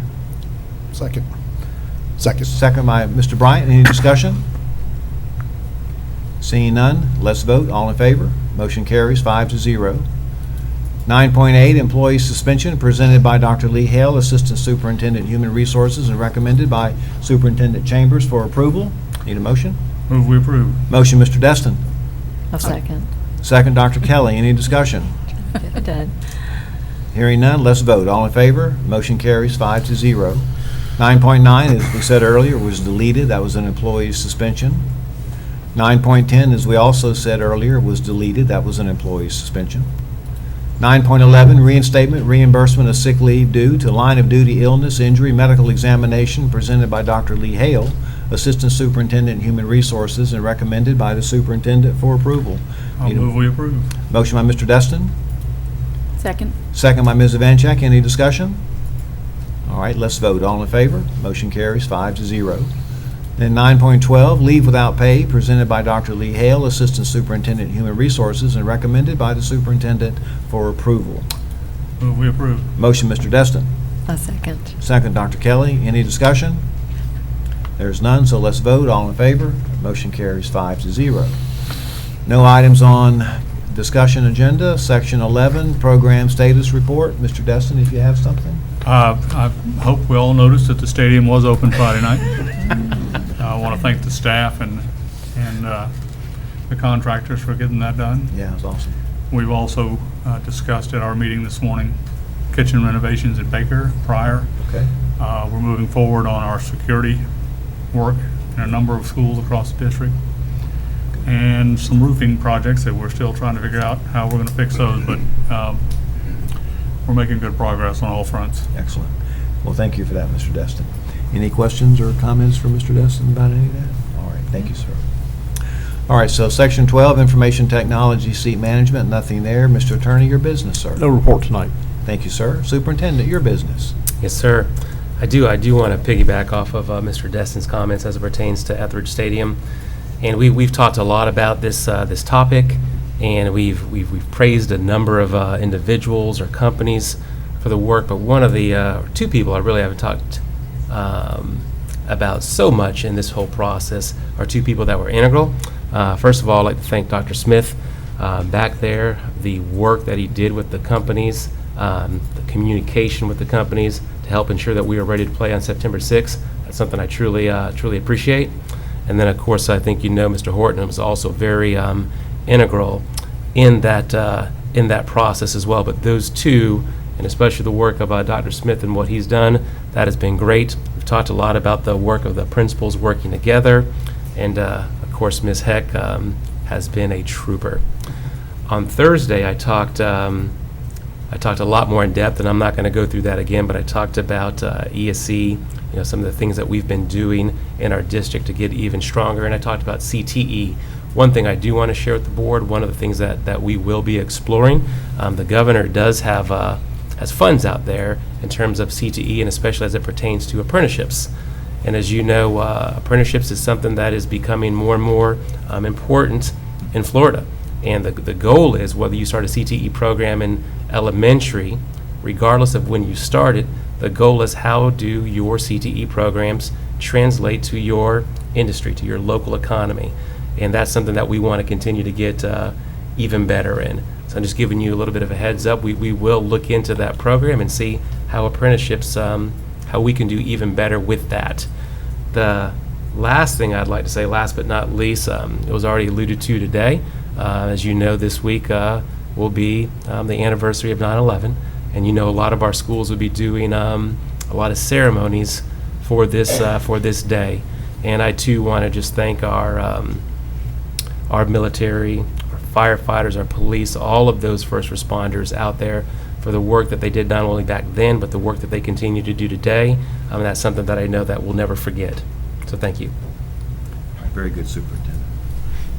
Second. second by Mr. Bryant. Any discussion? Seeing none, let's vote. All in favor? Motion carries 5-0. 9.8, employee suspension, presented by Dr. Lee Hale, Assistant Superintendent, Human Resources, and recommended by Superintendent Chambers for approval. Need a motion? Move we approve. Motion, Mr. Destin. I'll second. Second, Dr. Kelly. Any discussion? Get it done. Hearing none, let's vote. All in favor? Motion carries 5-0. 9.9, as we said earlier, was deleted. That was an employee suspension. 9.10, as we also said earlier, was deleted. That was an employee suspension. 9.11, reinstatement, reimbursement of sick leave due to line of duty illness, injury, medical examination, presented by Dr. Lee Hale, Assistant Superintendent, Human Resources, and recommended by the superintendent for approval. I'll Need a move we approve. motion by Mr. Destin, Second. second by Ms. Evancheck. Any discussion? All right, let's vote. All in favor? Motion carries 5-0. Then 9.12, leave without pay, presented by Dr. Lee Hale, Assistant Superintendent, Human Resources, and recommended by the superintendent for approval. Move we approve. Motion, Mr. Destin. I'll second. Second, Dr. Kelly. Any discussion? There's none, so let's vote. All in favor? Motion carries 5-0. No items on discussion agenda. Section 11, program status report. Mr. Destin, if you have something? I hope we all noticed that the stadium was open Friday night. I want to thank the staff and the contractors for getting that done. Yeah, it was awesome. We've also discussed at our meeting this morning kitchen renovations at Baker, Pryor. Okay. We're moving forward on our security work in a number of schools across the district. And some roofing projects that we're still trying to figure out how we're going to fix those, but we're making good progress on all fronts. Excellent. Well, thank you for that, Mr. Destin. Any questions or comments for Mr. Destin about any of that? All right, thank you, sir. All right, so Section 12, Information Technology, Seat Management, nothing there. Mr. Attorney, your business, sir. No report tonight. Thank you, sir. Superintendent, your business. Yes, sir. I do want to piggyback off of Mr. Destin's comments as it pertains to Etheridge Stadium. And we've talked a lot about this topic, and we've praised a number of individuals or companies for the work, but one of the two people I really haven't talked about so much in this whole process are two people that were integral. First of all, I'd like to thank Dr. Smith back there, the work that he did with the companies, the communication with the companies to help ensure that we are ready to play on September 6th. That's something I truly appreciate. And then, of course, I think you know Mr. Horton was also very integral in that process as well. But those two, and especially the work of Dr. Smith and what he's done, that has been great. We've talked a lot about the work of the principals working together, and of course, Ms. Heck has been a trooper. On Thursday, I talked a lot more in depth, and I'm not going to go through that again, but I talked about ESC, some of the things that we've been doing in our district to get even stronger, and I talked about CTE. One thing I do want to share with the board, one of the things that we will be exploring, the governor does have has funds out there in terms of CTE, and especially as it pertains to apprenticeships. And as you know, apprenticeships is something that is becoming more and more important in Florida. And the goal is, whether you start a CTE program in elementary, regardless of when you start it, the goal is how do your CTE programs translate to your industry, to your local economy. And that's something that we want to continue to get even better in. So I'm just giving you a little bit of a heads up. We will look into that program and see how apprenticeships, how we can do even better with that. The last thing I'd like to say, last but not least, it was already alluded to today. As you know, this week will be the anniversary of 9/11, and you know a lot of our schools will be doing a lot of ceremonies for this day. And I too want to just thank our military, our firefighters, our police, all of those first responders out there for the work that they did not only back then, but the work that they continue to do today. And that's something that I know that we'll never forget. So thank you. All right, very good, Superintendent.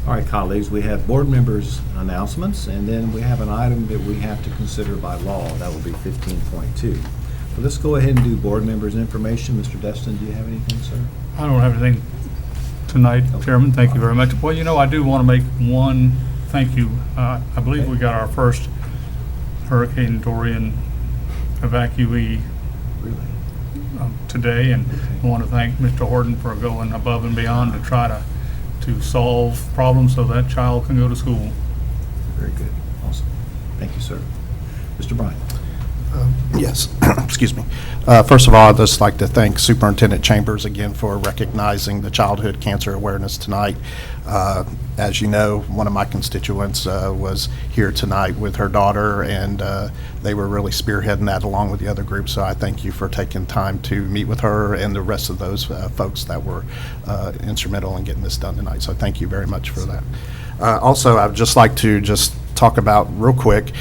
All right, colleagues, we have board members' announcements, and then we have an item that we have to consider by law. That will be 15.2. So let's go ahead and do board members' information. Mr. Destin, do you have anything, sir? I don't have anything tonight, Chairman. Thank you very much. Well, you know, I do want to make one thank you. I believe we got our first Hurricane Dorian evacuee today, and I want to thank Mr. Horton for going above and beyond to try to solve problems so that child can go to school. Very good. Awesome. Thank you, sir. Mr. Bryant. Yes, excuse me. First of all, I'd just like to thank Superintendent Chambers again for recognizing the Childhood Cancer Awareness tonight. As you know, one of my constituents was here tonight with her daughter, and they were really spearheading that along with the other groups. So I thank you for taking time to meet with her and the rest of those folks that were instrumental in getting this done tonight. So thank you very much for that. Also, I'd just like to just talk about real quick,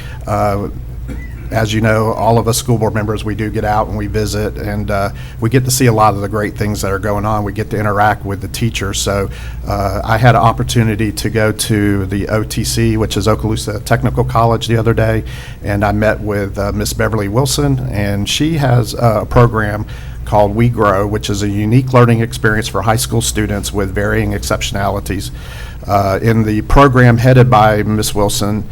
as you know, all of us school board members, we do get out and we visit, and we get to see a lot of the great things that are going on. We get to interact with the teachers. So I had an opportunity to go to the OTC, which is Okaloosa Technical College, the other day, and I met with Miss Beverly Wilson, and she has a program called We Grow, which is a unique learning experience for high school students with varying exceptionalities. In the program headed by Miss Wilson,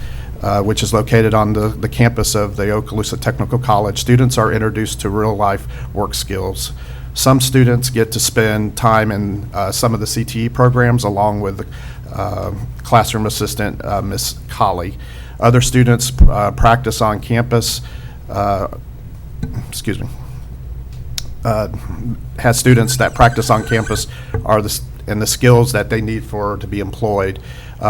which is located on the campus of the Okaloosa Technical College, students are introduced to real-life work skills. Some students get to spend time in some of the CTE programs along with classroom assistant, Miss Colley. Other students practice on campus, has students that practice on campus and the skills that they need to be employed.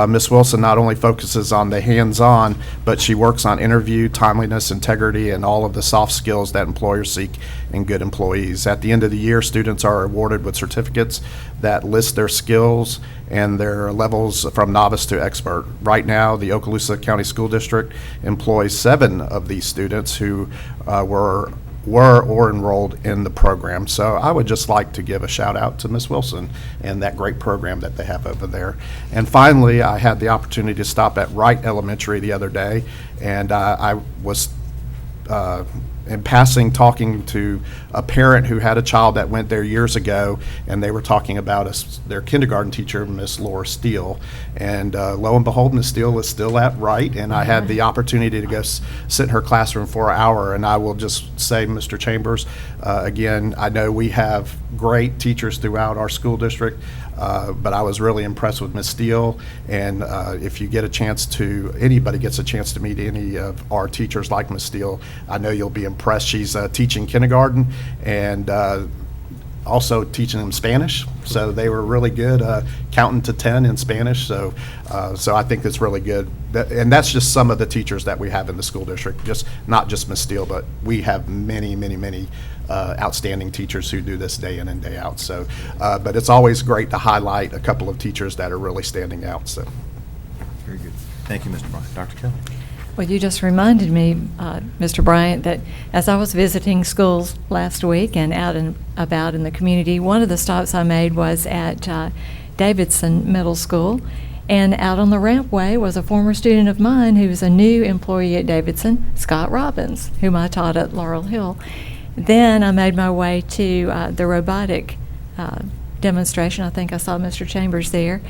Ms. Wilson not only focuses on the hands-on, but she works on interview, timeliness, integrity, and all of the soft skills that employers seek in good employees. At the end of the year, students are awarded with certificates that list their skills and their levels from novice to expert. Right now, the Okaloosa County School District employs 7 of these students who were or enrolled in the program. So I would just like to give a shout out to Ms. Wilson and that great program that they have over there. And finally, I had the opportunity to stop at Wright Elementary the other day, and I was in passing talking to a parent who had a child that went there years ago, and they were talking about their kindergarten teacher, Miss Laura Steele. And lo and behold, Miss Steele is still at Wright, and I had the opportunity to go sit in her classroom for an hour. And I will just say, Mr. Chambers, again, I know we have great teachers throughout our school district, but I was really impressed with Miss Steele. And if you get a chance anybody gets a chance to meet any of our teachers like Miss Steele, I know you'll be impressed. She's teaching kindergarten and also teaching them Spanish. So they were really good counting to 10 in Spanish. So I think it's really good. And that's just some of the teachers that we have in the school district, not just Miss Steele, but we have many, many, many outstanding teachers who do this day in and day out. So, but it's always great to highlight a couple of teachers that are really standing out. So, very good. Thank you, Mr. Bryant. Dr. Kelly. Well, you just reminded me, Mr. Bryant, that as I was visiting schools last week and out and about in the community, one of the stops I made was at Davidson Middle School. And out on the rampway was a former student of mine who was a new employee at Davidson, Scott Robbins, whom I taught at Laurel Hill. Then I made my way to the robotic demonstration. I think I saw Mr. Chambers there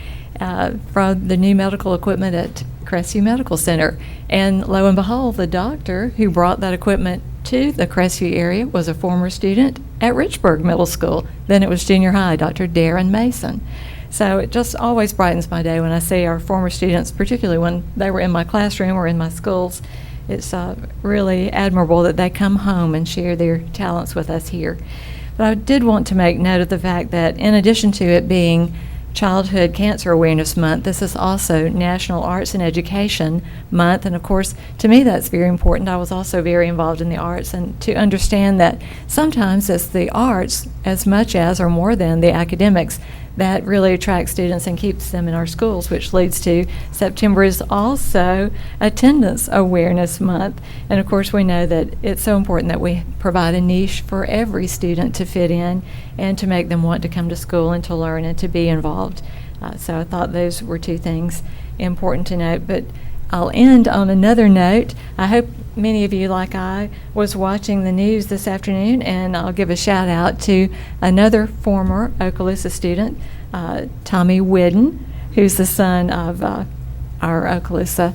from the new medical equipment at Crestview Medical Center. And lo and behold, the doctor who brought that equipment to the Crestview area was a former student at Richburg Middle School. Then it was junior high, Dr. Darren Mason. So it just always brightens my day when I see our former students, particularly when they were in my classroom or in my schools. It's really admirable that they come home and share their talents with us here. But I did want to make note of the fact that in addition to it being Childhood Cancer Awareness Month, this is also National Arts and Education Month, and of course, to me that's very important. I was also very involved in the arts, and to understand that sometimes it's the arts as much as or more than the academics that really attracts students and keeps them in our schools, which leads to September is also Attendance Awareness Month. And of course, we know that it's so important that we provide a niche for every student to fit in and to make them want to come to school and to learn and to be involved. So I thought those were two things important to note. But I'll end on another note. I hope many of you, like I, was watching the news this afternoon, and I'll give a shout out to another former Okaloosa student, Tommy Whidden, who's the son of our Okaloosa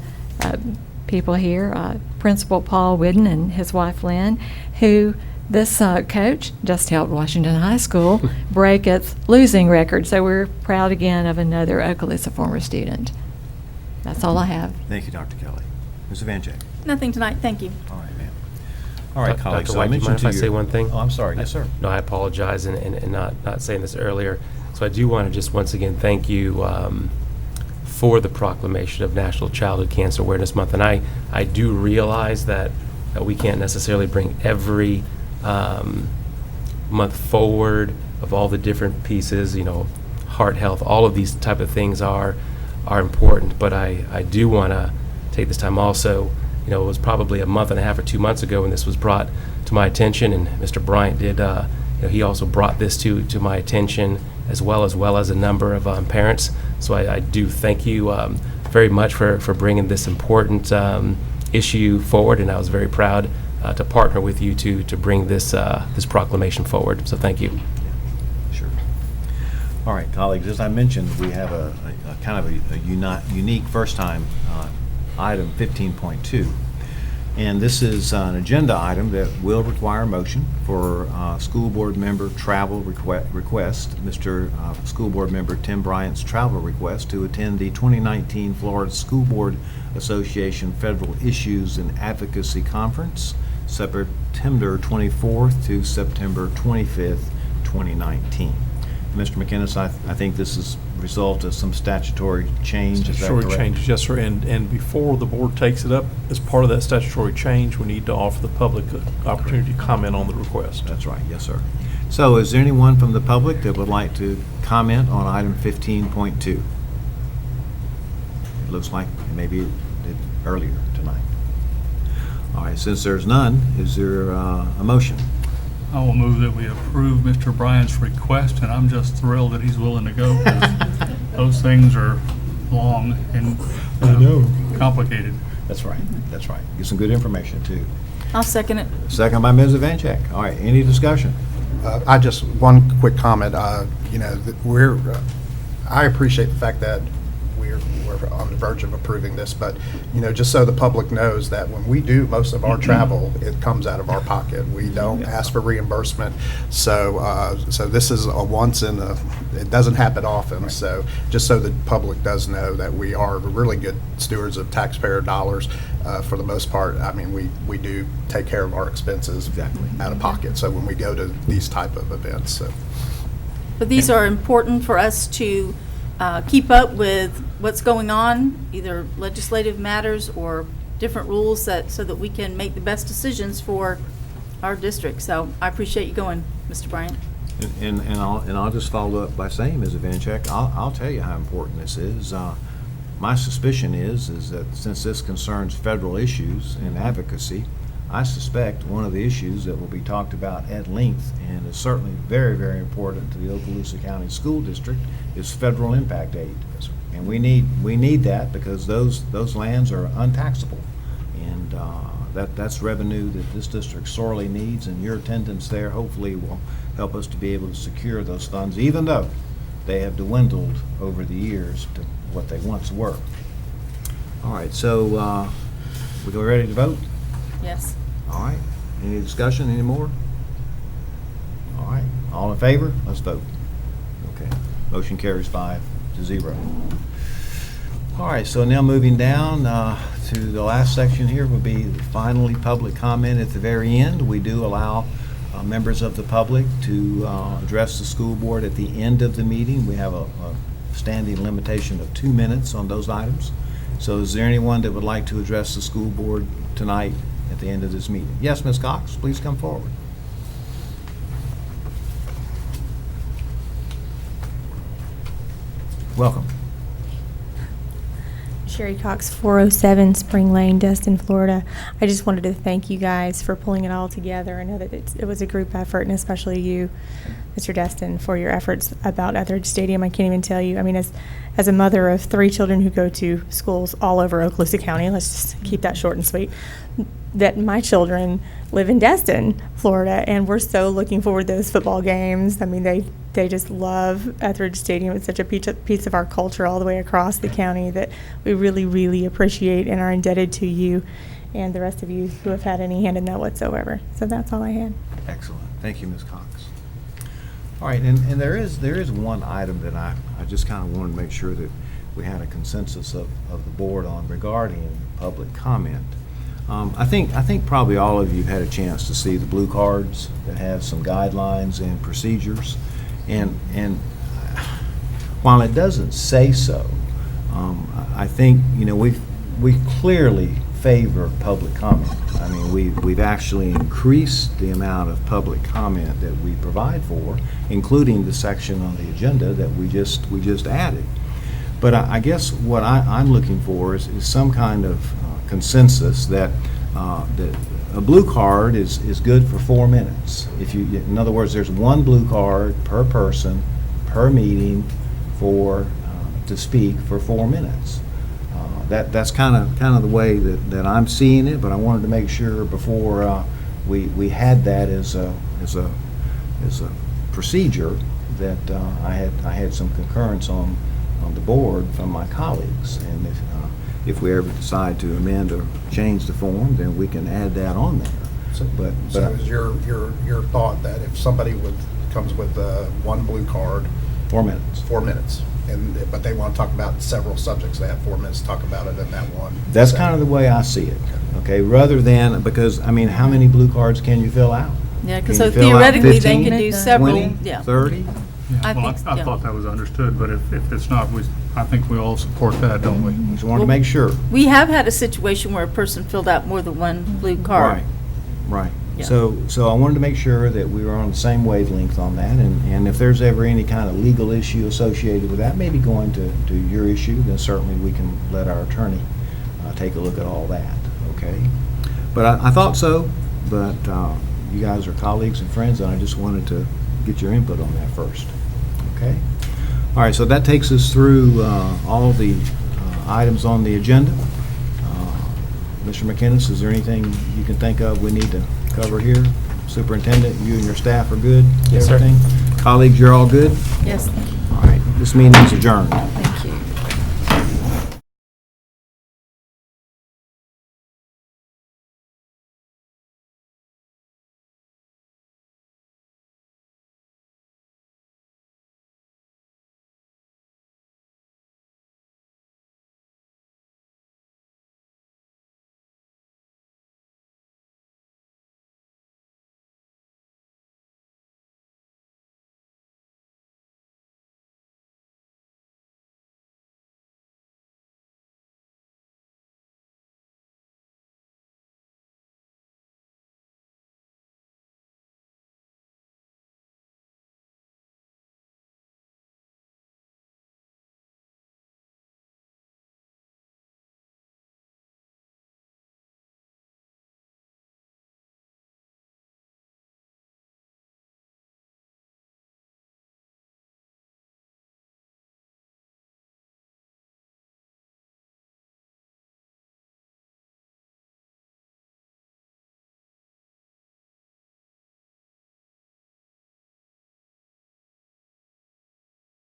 people here, Principal Paul Whidden and his wife Lynn, who this coach just helped Washington High School break its losing record. So we're proud again of another Okaloosa former student. That's all I have. Thank you, Dr. Kelly. Ms. Evanchik. Nothing tonight, thank you. All right, ma'am. All right, colleagues. Dr. so I White, do you mentioned mind if to I you- say one thing? Oh, I'm sorry. Yes, sir. No, I apologize and not saying this earlier. So I do want to just once again thank you for the proclamation of National Childhood Cancer Awareness Month. And I do realize that we can't necessarily bring every month forward of all the different pieces, heart health, all of these type of things are important. But I do want to take this time also, it was probably a month and a half or 2 months ago when this was brought to my attention, and Mr. Bryant did, he also brought this to my attention as well as a number of parents. So I do thank you very much for bringing this important issue forward, and I was very proud to partner with you to bring this proclamation forward. So thank you. Sure. All right, colleagues, as I mentioned, we have a kind of a unique first-time item 15.2. And this is an agenda item that will require a motion for school board member travel request, Mr. School Board Member Tim Bryant's travel request to attend the 2019 Florida School Board Association Federal Issues and Advocacy Conference, September 24th to September 25th, 2019. Mr. McInnes, I think this is a result of some statutory change, is that Statutory correct? changes, yes, sir. And before the board takes it up, as part of that statutory change, we need to offer the public an opportunity to comment on the request. That's right, yes, sir. So is there anyone from the public that would like to comment on item 15.2? It looks like maybe earlier tonight. All right, since there's none, is there a motion? I will move that we approve Mr. Bryant's request, and I'm just thrilled that he's willing to go, because those things are long and complicated. That's right, that's right. Get some good information, too. I'll second it. Second by Ms. Evanchik. All right, any discussion? One quick comment. I appreciate the fact that we're on the verge of approving this, but, just so the public knows that when we do most of our travel, it comes out of our pocket. We don't ask for reimbursement. So this is a once in a, it doesn't happen often. So just so the public does know that we are really good stewards of taxpayer dollars. For the most part, I mean, we do take care of our expenses out of pocket. So when we go to these type of events, so. But these are important for us to keep up with what's going on, either legislative matters or different rules so that we can make the best decisions for our district. So I appreciate you going, Mr. Bryant. And I'll just follow up by saying, Ms. Evanchik, I'll tell you how important this is. My suspicion is that since this concerns federal issues and advocacy, I suspect one of the issues that will be talked about at length and is certainly very, very important to the Okaloosa County School District is federal impact aid. And we need that because those lands are untaxable. And that's revenue that this district sorely needs, and your attendance there hopefully will help us to be able to secure those funds, even though they have dwindled over the years to what they once were. All right, so we go ready to vote? Yes. All right. Any discussion anymore? All right. All in favor? Let's vote. Okay. Motion carries 5-0. All right, so now moving down to the last section here will be finally public comment at the very end. We do allow members of the public to address the school board at the end of the meeting. We have a standing limitation of 2 minutes on those items. So is there anyone that would like to address the school board tonight at the end of this meeting? Yes, Ms. Cox, please come forward. Welcome. Sherry Cox, 407 Spring Lane, Destin, Florida. I just wanted to thank you guys for pulling it all together. I know that it was a group effort, and especially you, Mr. Destin, for your efforts about Etheridge Stadium. I can't even tell you. I mean, as a mother of 3 children who go to schools all over Okaloosa County, let's just keep that short and sweet, that my children live in Destin, Florida, and we're so looking forward to those football games. I mean, they just love Etheridge Stadium. It's such a piece of our culture all the way across the county that we really, really appreciate and are indebted to you and the rest of you who have had any hand in that whatsoever. So that's all I had. Excellent. Thank you, Ms. Cox. All right, and there is one item that I just kind of wanted to make sure that we had a consensus of the board on regarding public comment. I think probably all of you have had a chance to see the blue cards that have some guidelines and procedures. And while it doesn't say so, I think, you know, we clearly favor public comment. I mean, we've actually increased the amount of public comment that we provide for, including the section on the agenda that we just added. But I guess what I'm looking for is some kind of consensus that a blue card is good for 4 minutes. In other words, there's one blue card per person, per meeting to speak for 4 minutes. That's kind of the way that I'm seeing it, but I wanted to make sure before we had that as a procedure that I had some concurrence on the board from my colleagues, and if we ever decide to amend or change the form, then we can add that on there. So is your thought that if somebody comes with one blue card, 4 minutes. 4 minutes, but they want to talk about several subjects, they have 4 minutes to talk about it in that one? That's kind of the way I see it. Okay, rather than, because I mean, how many blue cards can you fill out? Yeah, because Can you so fill out theoretically, they 15, could do several, 20, yeah. 30? I thought that was understood, but if it's not, I think we all support that, don't we? Just wanted to make sure. We have had a situation where a person filled out more than one blue card. Right. Yeah. So I wanted to make sure that we were on the same wavelength on that, and if there's ever any kind of legal issue associated with that, maybe going to your issue, then certainly we can let our attorney take a look at all that, okay? But I thought so, but you guys are colleagues and friends, and I just wanted to get your input on that first, okay? All right, so that takes us through all the items on the agenda. Mr. McInnes, is there anything you can think of we need to cover here? Superintendent, you and your staff are good? Yes, sir. Everything? Colleagues, you're all good? Yes. All right, this meeting is adjourned.